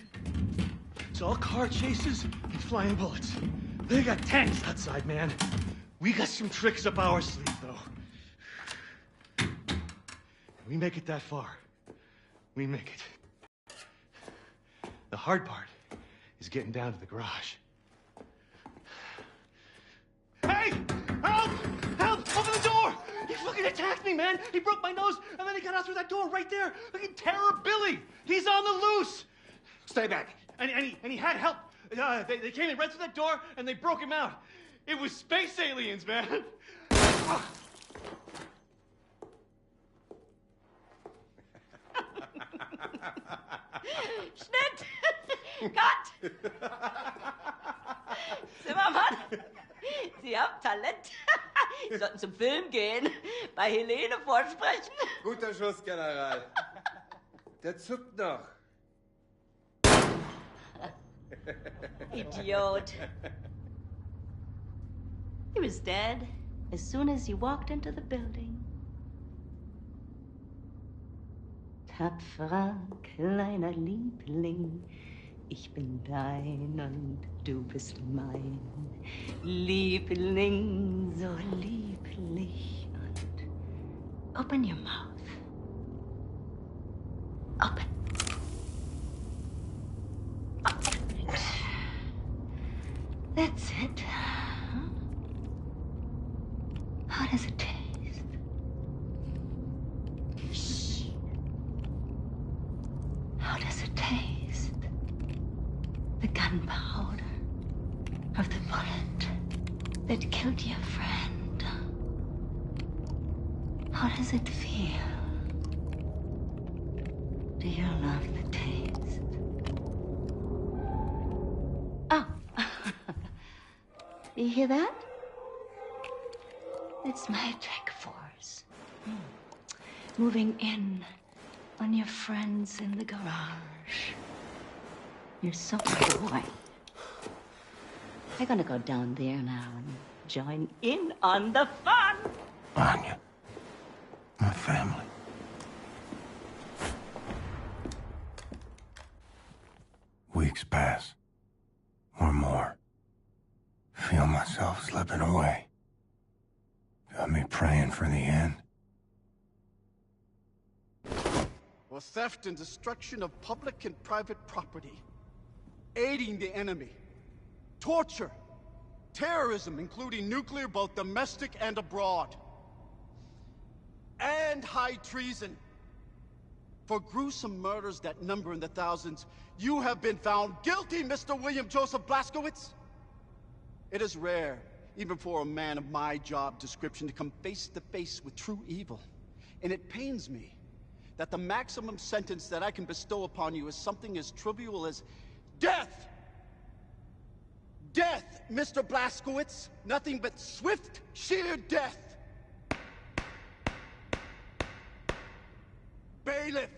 it's all car chases and flying bullets. They got tanks outside, man. We got some tricks up our sleeve, though. We make it that far. We make it. The hard part is getting down to the garage. Hey! Help! Help! Open the door! He fucking attacked me, man! He broke my nose, and then he got out through that door right there! Fucking Terror Billy! He's on the loose! Stay back! And he had help. They came in right through that door, and they broke him out. It was space aliens, man! Schnitt! Cut! Zimmermann, Sie haben Talent. Sie sollten zum Film gehen, bei Helene vorsprechen. Guter Schuss, General. Der zuckt noch. Idiot. He was dead as soon as you walked into the building. Tapferer kleiner Liebling, ich bin dein und du bist mein. Liebling, so lieblich und... Open your mouth. Open. Open it. That's it. How does it taste? Shh. How does it taste? The gunpowder of the bullet that killed your friend. How does it feel? Do you love the taste? Oh. You hear that? It's magic force. Moving in on your friends in the garage. You're so boy. We're gonna go down there now and join in on the fun. Anya, my family. Weeks pass, or more. Feel myself slipping away. Got me praying for the end. For theft and destruction of public and private property, aiding the enemy, torture, terrorism, including nuclear, both domestic and abroad, and high treason. For gruesome murders that number in the thousands, you have been found guilty, Mr. William Joseph Blazkowicz. It is rare, even for a man of my job description, to come face to face with true evil. And it pains me that the maximum sentence that I can bestow upon you is something as trivial as death! Death, Mr. Blazkowicz! Nothing but swift, sheer death! Bailiff!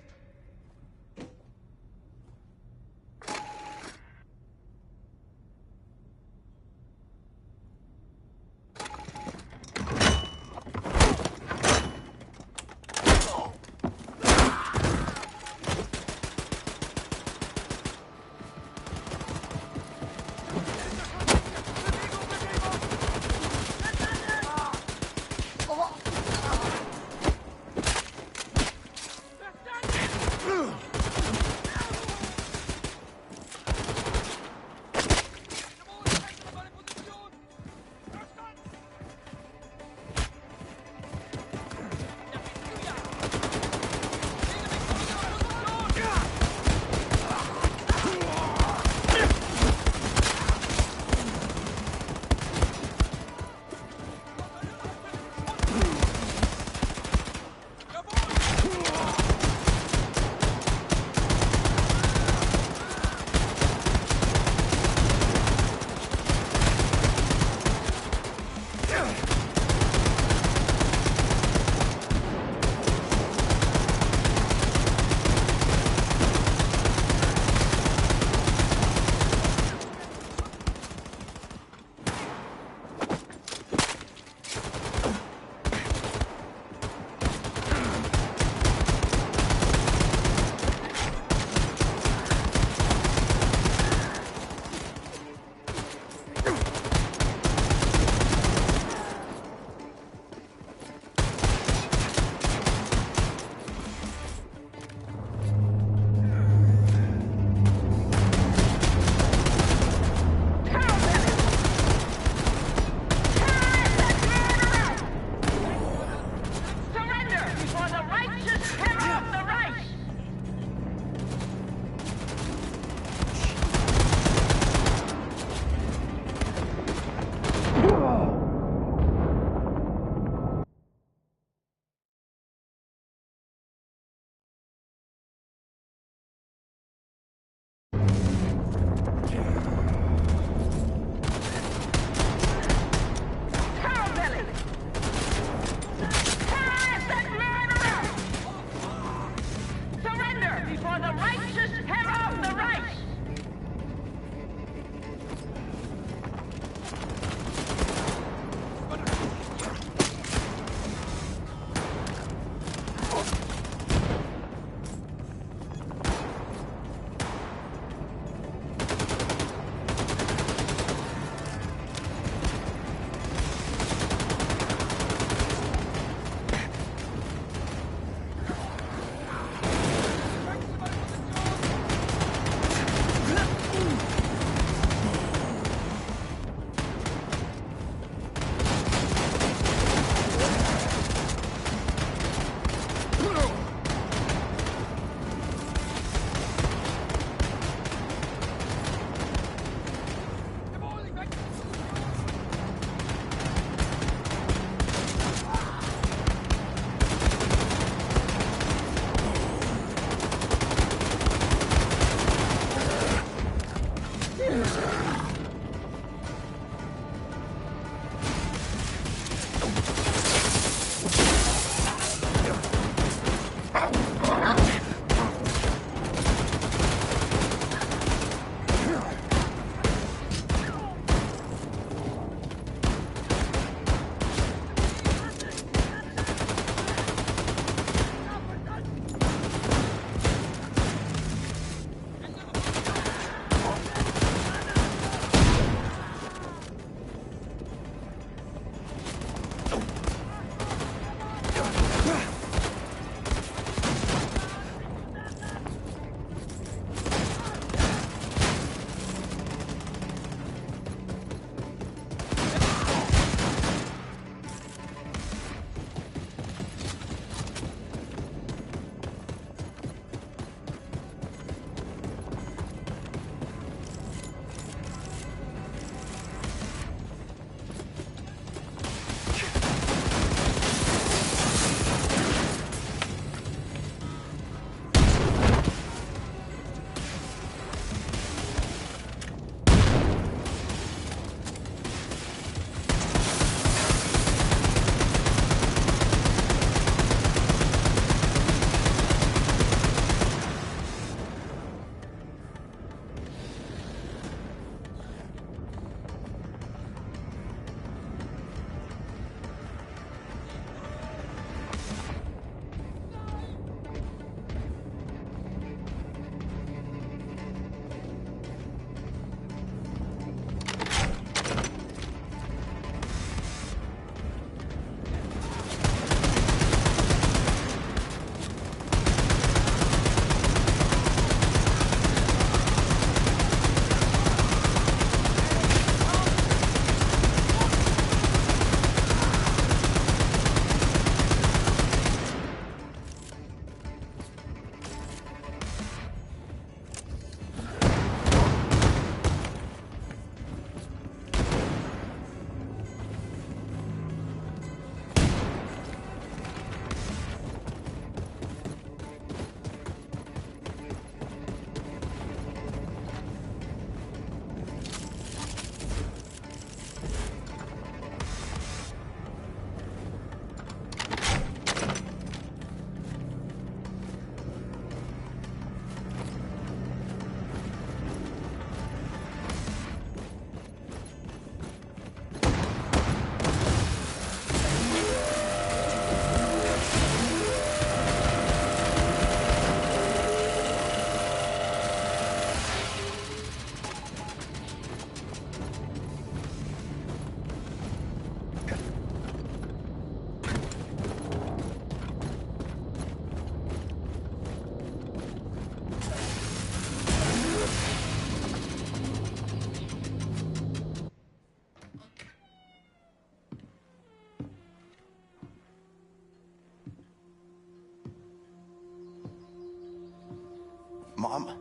Mama.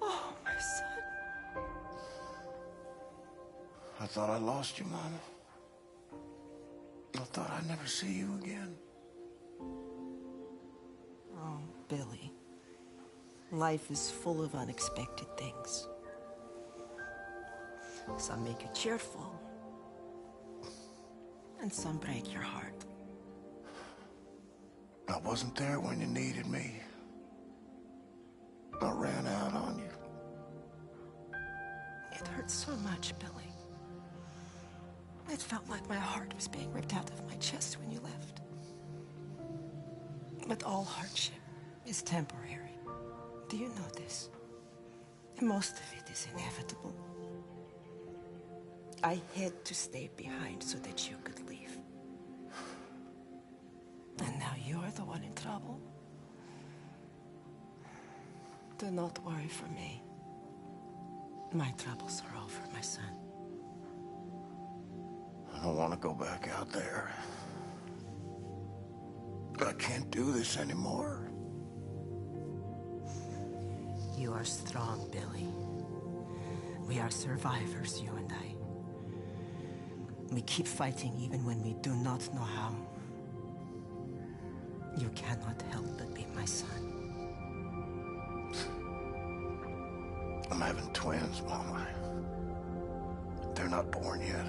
Oh, my son. I thought I lost you, Mama. I thought I'd never see you again. Oh, Billy. Life is full of unexpected things. Some make you cheerful, and some break your heart. I wasn't there when you needed me. I ran out on you. It hurts so much, Billy. It felt like my heart was being ripped out of my chest when you left. But all hardship is temporary. Do you know this? Most of it is inevitable. I had to stay behind so that you could leave. And now you're the one in trouble. Do not worry for me. My troubles are over, my son. I don't want to go back out there. I can't do this anymore. You are strong, Billy. We are survivors, you and I. We keep fighting even when we do not know how. You cannot help but be my son. I'm having twins, Mama. They're not born yet.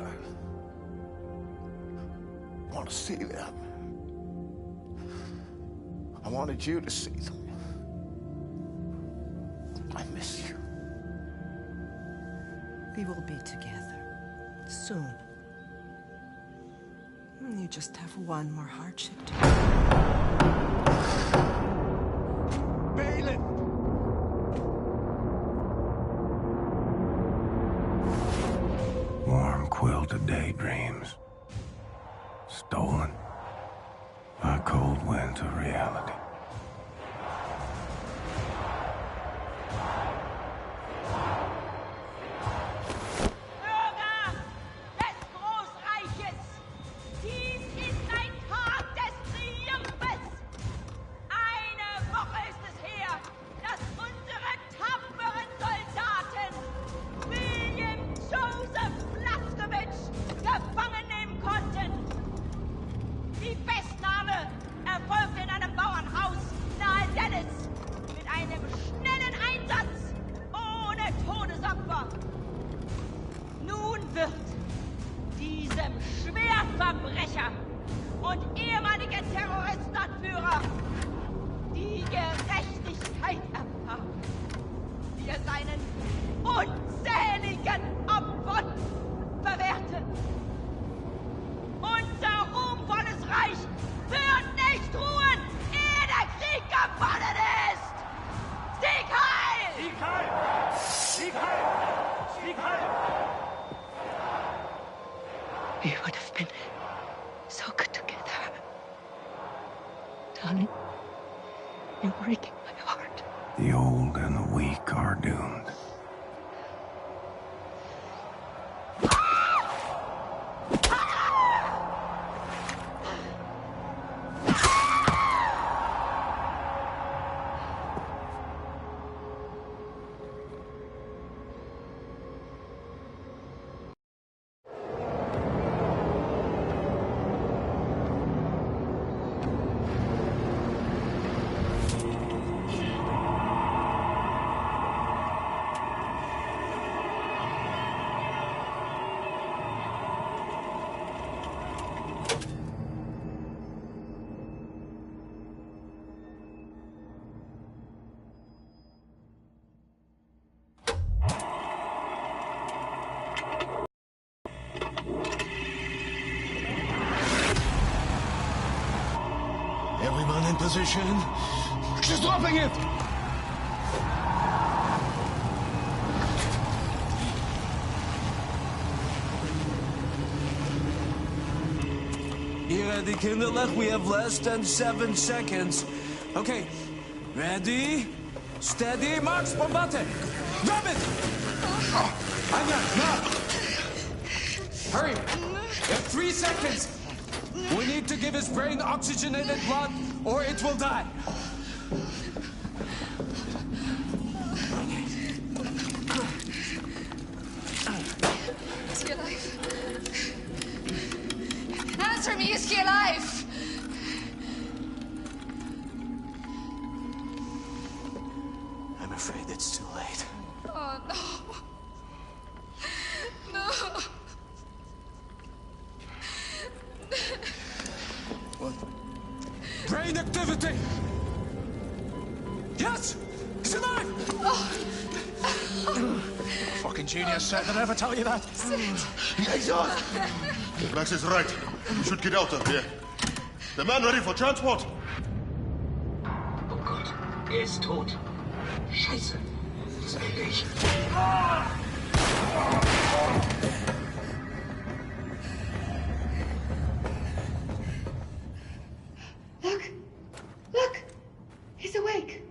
I want to see them. I wanted you to see them. I miss you. We will be together soon. You just have one more hardship to Bailiff! Warm-quilted daydreams. Stolen by cold winds of reality. Schwerverbrecher und ehemalige Terroristenanführer die Gerechtigkeit erfahren, wie er seinen unzähligen Opfern verwehrte. Unser ruhmvolles Reich wird nicht ruhen, ehe der Krieg gewonnen ist! Sieg heil! Sieg heil! Sieg heil! Sieg heil! We would have been so good together. Darling, you're breaking my heart. The old and the weak are doomed. Everyone in position. She's dropping it! Ready, kinderlijk? We have less than 7 seconds. Okay, ready, steady, march, bombate! Grab it! Anya, now! Hurry! You have 3 seconds! We need to give his brain oxygenated blood, or it will die. Is he alive? Answer me, is he alive? I'm afraid it's too late. Oh, no. No. What? Brain activity! Yes! He's alive! Oh. Fucking genius, Seth. Did I ever tell you that? Jesus! Max is right. We should get out of here. The man ready for transport? Oh Gott, ist tot. Scheiße. Das ist ähnlich. Look! He's awake.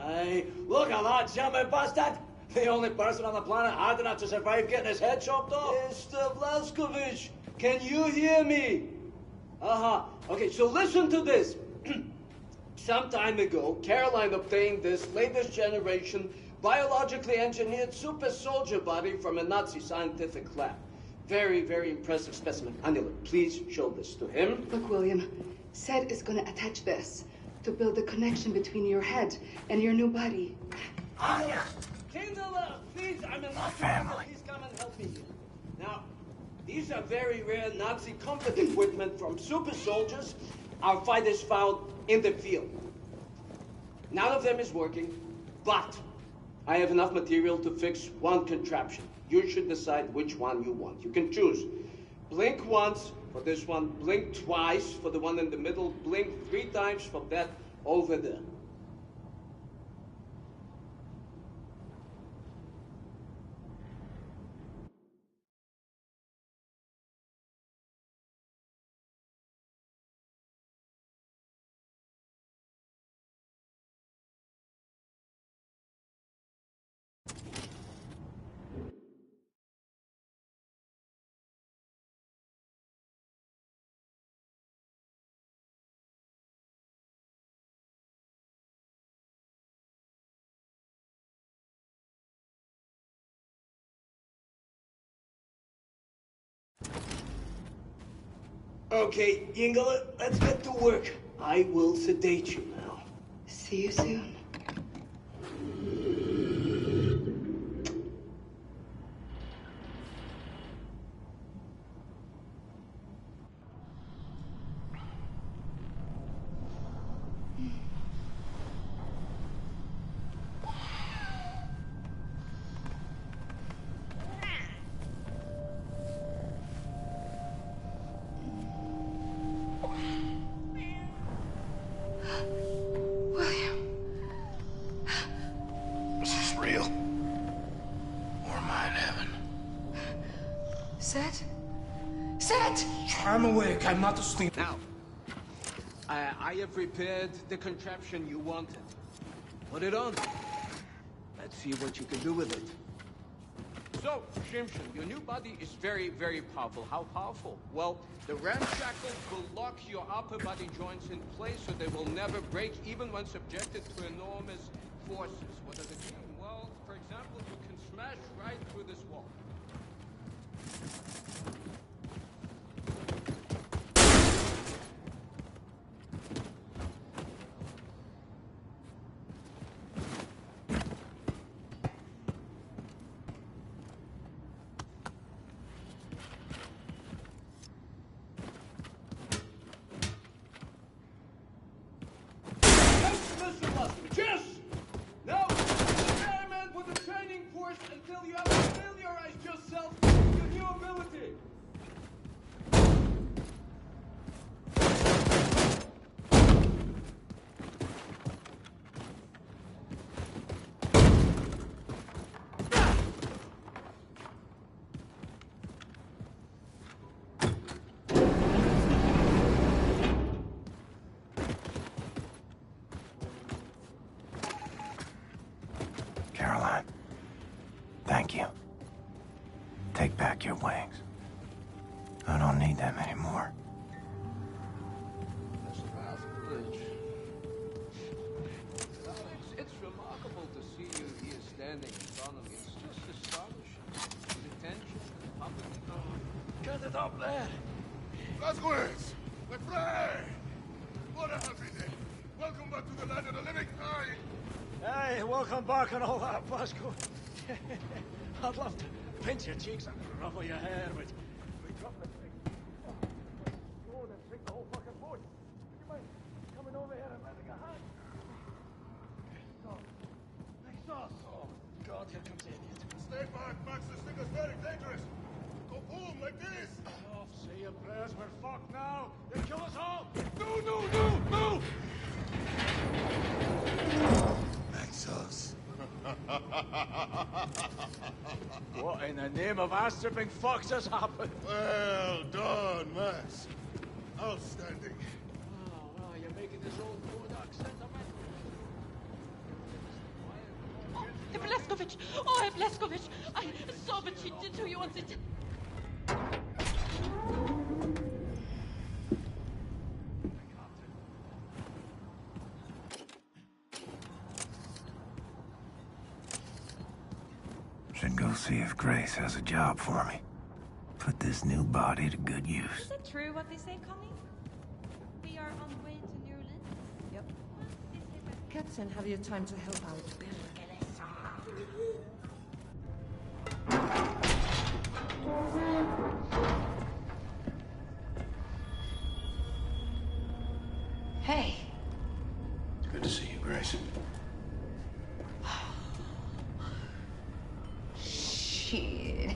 Aye, look at that jumping bastard! The only person on the planet hard enough to survive getting his head chopped off. Mr. Blaskovich, can you hear me? Okay, so listen to this. Some time ago, Caroline obtained this latest generation biologically engineered super soldier body from a Nazi scientific lab. Very, very impressive specimen. Anila, please show this to him. Look, William, Seth is gonna attach this to build a connection between your head and your new body. Angela, please, I'm in love family. Please come and help me here. Now, these are very rare Nazi combat equipment from super soldiers our fighters found in the field. None of them is working, but I have enough material to fix one contraption. You should decide which one you want. You can choose. Blink once for this one, blink twice for the one in the middle, blink 3 times for that over there. Okay, Yingala, let's get to work. I will sedate you now. See you soon. Seth? Seth! I'm awake. I'm not asleep. Now, I have prepared the contraption you wanted. Put it on. Let's see what you can do with it. So, Shimshon, your new body is very, very powerful. How powerful? Well, the ramshackles will lock your upper body joints in place so they will never break, even when subjected to enormous forces. What does it mean? Well, for example, you can smash right through this wall. Yes! Now, experiment with the training course until you have familiarized yourself with your new ability. Caroline, thank you. Take back your wings. I don't need them anymore. standing in front of me. It's just astonishing. The tension, the public. Get it up there. Blazkowicz! My friend! What a happy day! Welcome back to the land of the living! Hey, welcome back and all that, Blasco. I'd love to pinch your cheeks and ruffle your hair, but we dropped the thing. Oh, then take the whole fucking boat. Would you mind coming over here and lending a hand? Next sauce. Oh, God, here comes the idiot. Stay back, Max. This thing is very dangerous. Go boom, like this. Oh, say your prayers. We're fucked now. They kill us all. No! Maxos. What in the name of ass-tripping fucks has happened? Well done, Max. Outstanding. Oh, well, you're making this old Bodak sentimental. Herr Blazkowicz! Oh, Herr Blazkowicz! I saw what she did to you on the... Should go see if Grace has a job for me. Put this new body to good use. Is it true what they say, Connie? We are on the way to New Orleans? Yep. Captain, have you time to help out? Hey. Good to see you, Grace. Shit.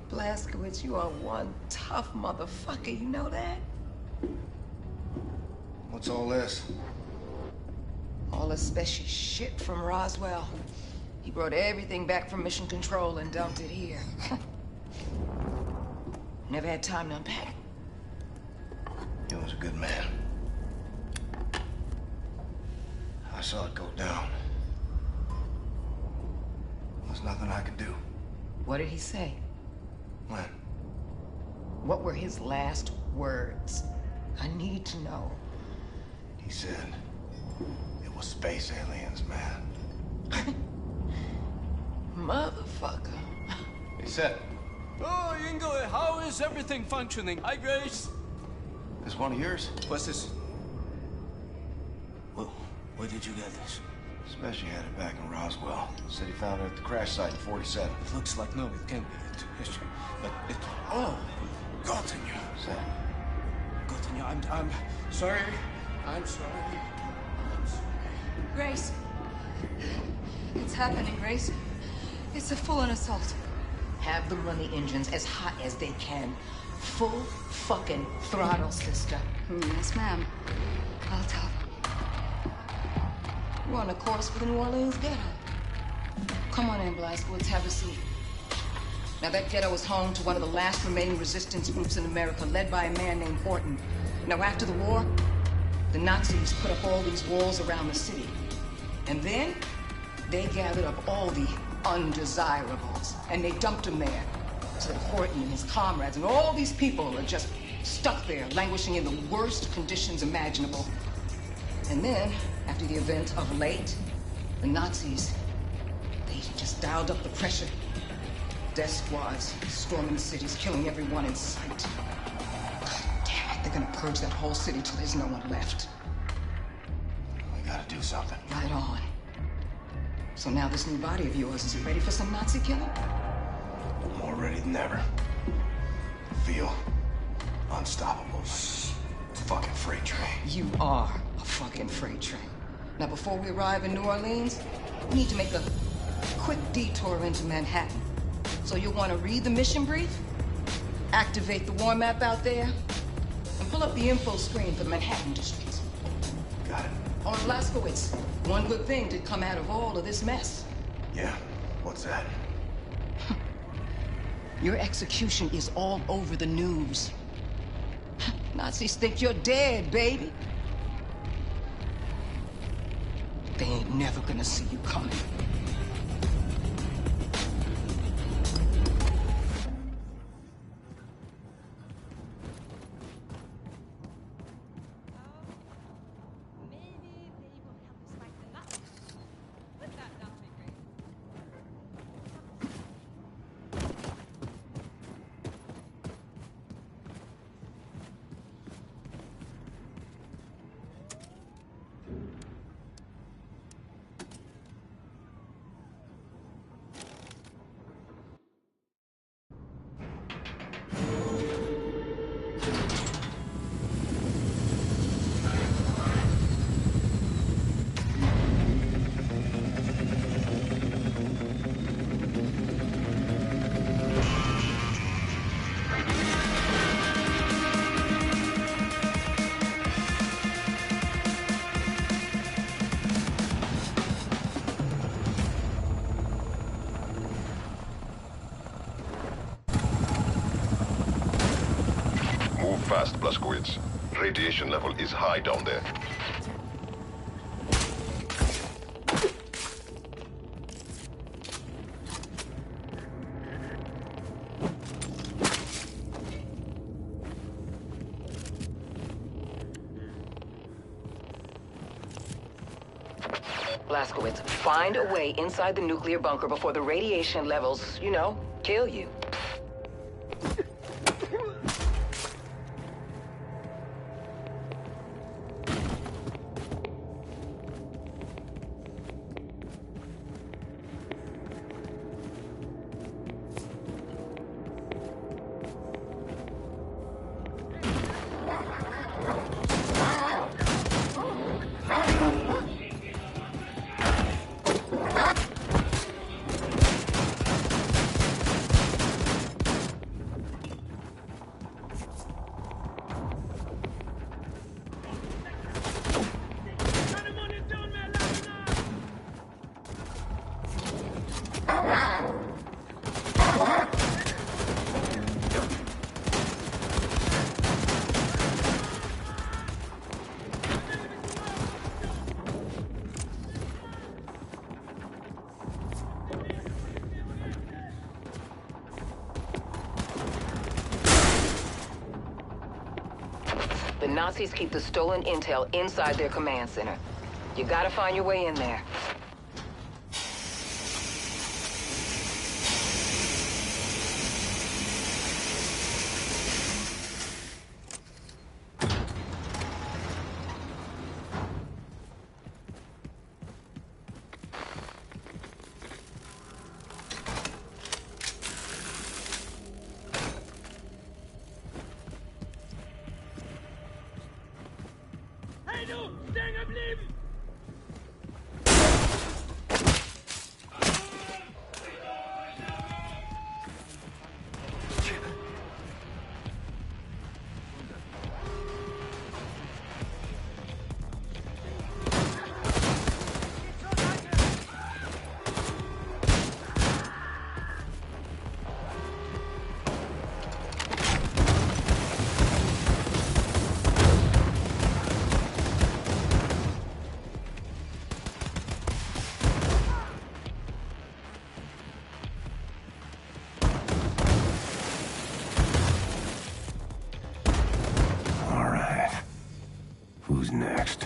Blazkowicz, you are one tough motherfucker, you know that? What's all this? All the special shit from Roswell. He brought everything back from Mission Control and dumped it here. Never had time to unpack. He was a good man. I saw it go down. There's nothing I could do. What did he say? When? What were his last words? I need to know. He said it was space aliens, man. Motherfucker. He said. Oh, Ingo, how is everything functioning? Hi, Grace. This one of yours? What's this? Where did you get this? Special had it back in Roswell. Said he found it at the crash site in 47. It looks like no, it can't be it. But it. Oh, gotten you. Say. Gotten you. I'm sorry. I'm sorry. I'm sorry. Grace. It's happening, Grace. It's a full-on assault. Have them run the engines as hot as they can. Full fucking throttle, sister. Yes, ma'am. I'll tell them. We're on a course for the New Orleans ghetto. Come on in, Blazkowicz, have a seat. Now, that ghetto was home to one of the last remaining resistance groups in America, led by a man named Horton. Now, after the war, the Nazis put up all these walls around the city. And then, they gathered up all the undesirables, and they dumped them there. So that Horton and his comrades and all these people are just stuck there, languishing in the worst conditions imaginable. And then, after the event of late, the Nazis, they just dialed up the pressure. Death squads storming the cities, killing everyone in sight. God damn it, they're gonna purge that whole city till there's no one left. We gotta do something. Right on. So now this new body of yours, is it ready for some Nazi killing? More ready than ever. Feel unstoppable. It's a fucking freight train. You are a fucking freight train. Now, before we arrive in New Orleans, we need to make a quick detour into Manhattan. So you'll want to read the mission brief, activate the war map out there, and pull up the info screen for the Manhattan district. Got it. On Blazkowicz, one good thing did come out of all of this mess. Yeah, what's that? Your execution is all over the news. Nazis think you're dead, baby. They ain't never gonna see you coming. fast, Blazkowicz. Radiation level is high down there. Blazkowicz, find a way inside the nuclear bunker before the radiation levels, you know, kill you. The Nazis keep the stolen intel inside their command center. You gotta find your way in there. Hey du, stehen geblieben! Who's next?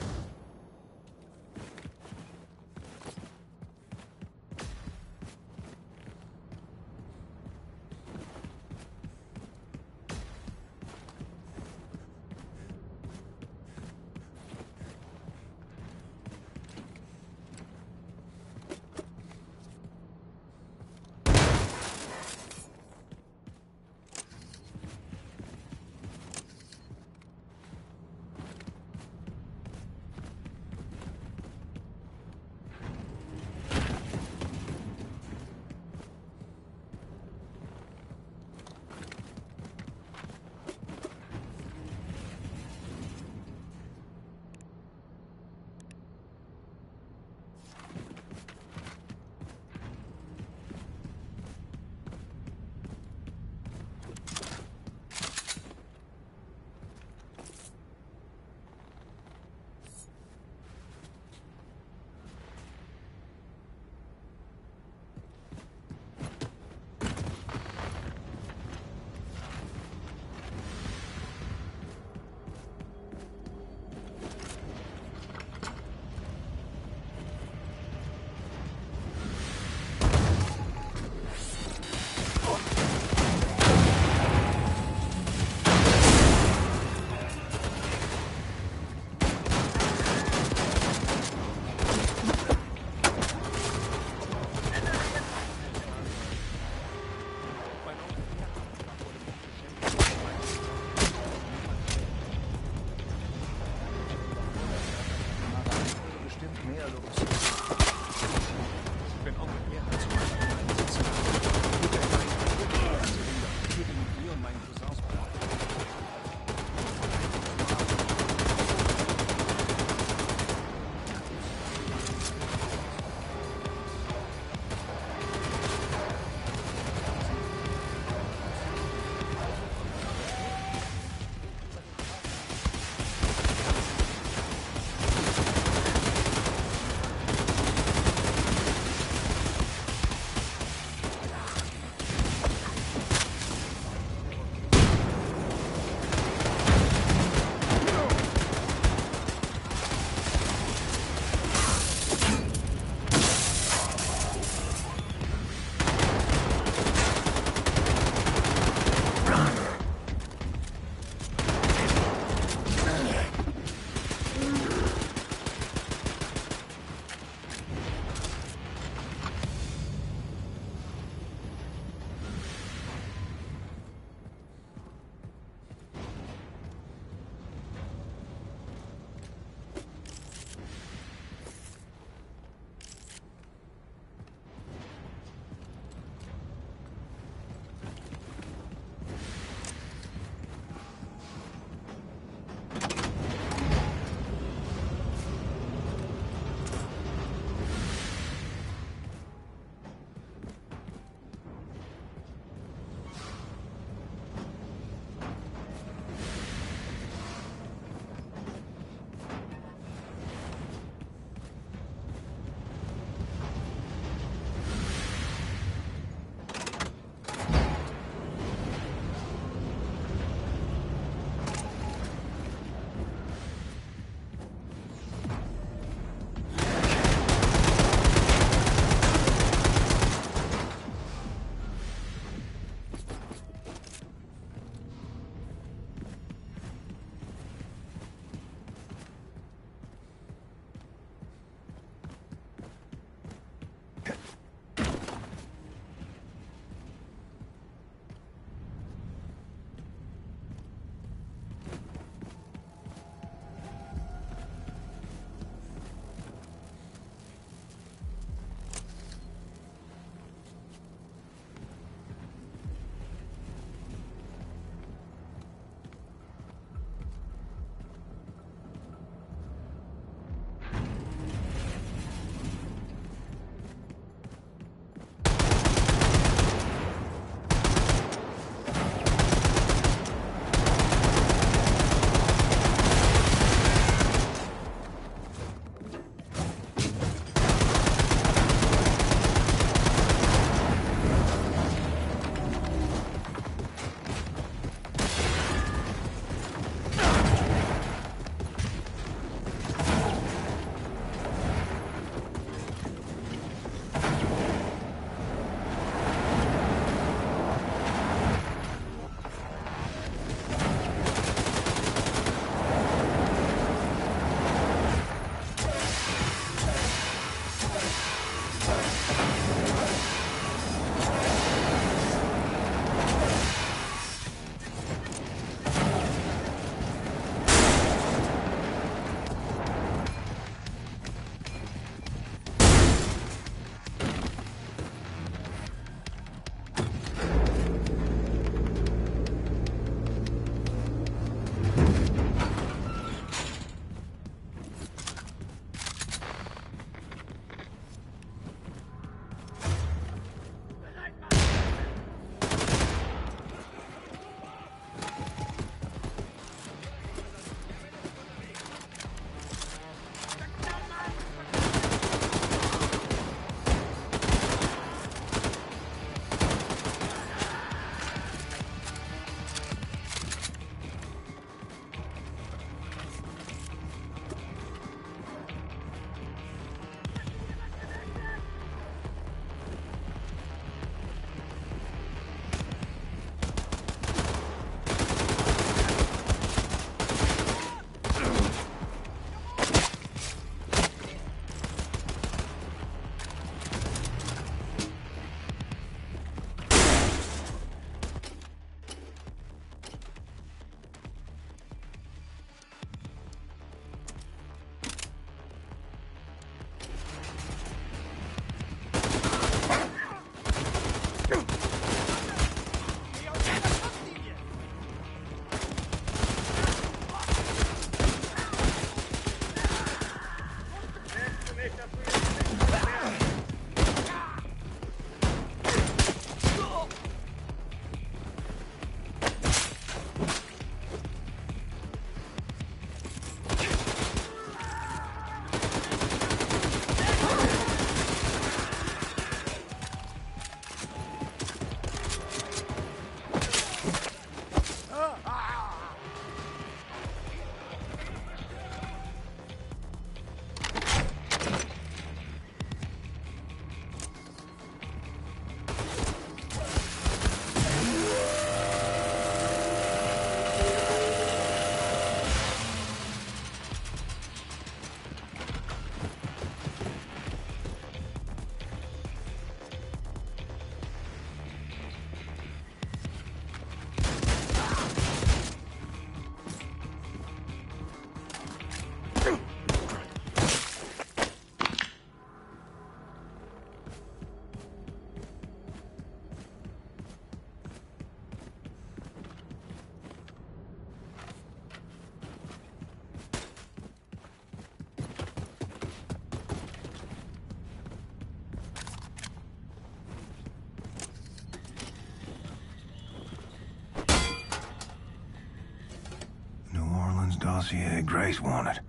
dossier Grace wanted.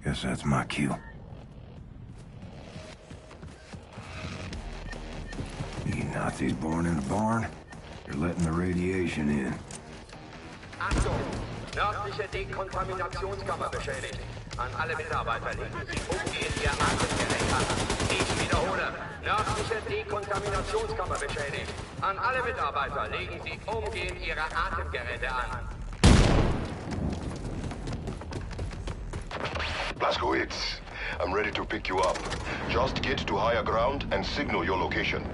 Guess that's my cue. You Nazis born in a barn? You're letting the radiation in. Achtung! Nördliche Dekontaminationskammer beschädigt. An alle Mitarbeiter legen Sie umgehend Ihr Atemgerät an. Ich wiederhole. Nördliche Dekontaminationskammer beschädigt. An alle Mitarbeiter legen Sie umgehend Ihre Atemgeräte an. Blazkowicz, I'm ready to pick you up. Just get to higher ground and signal your location.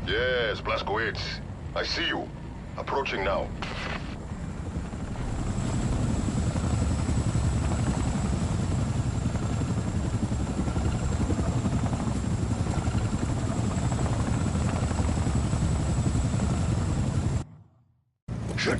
Yes, Blazkowicz. I see you. Approaching now. Shit.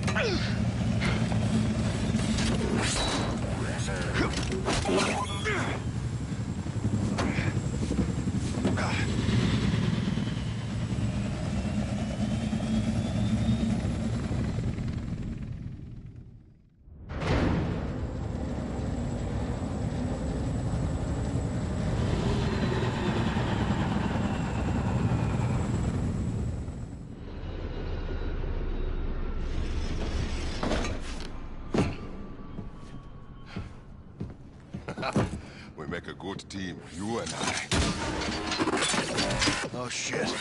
We make a good team, you and I. Oh, shit.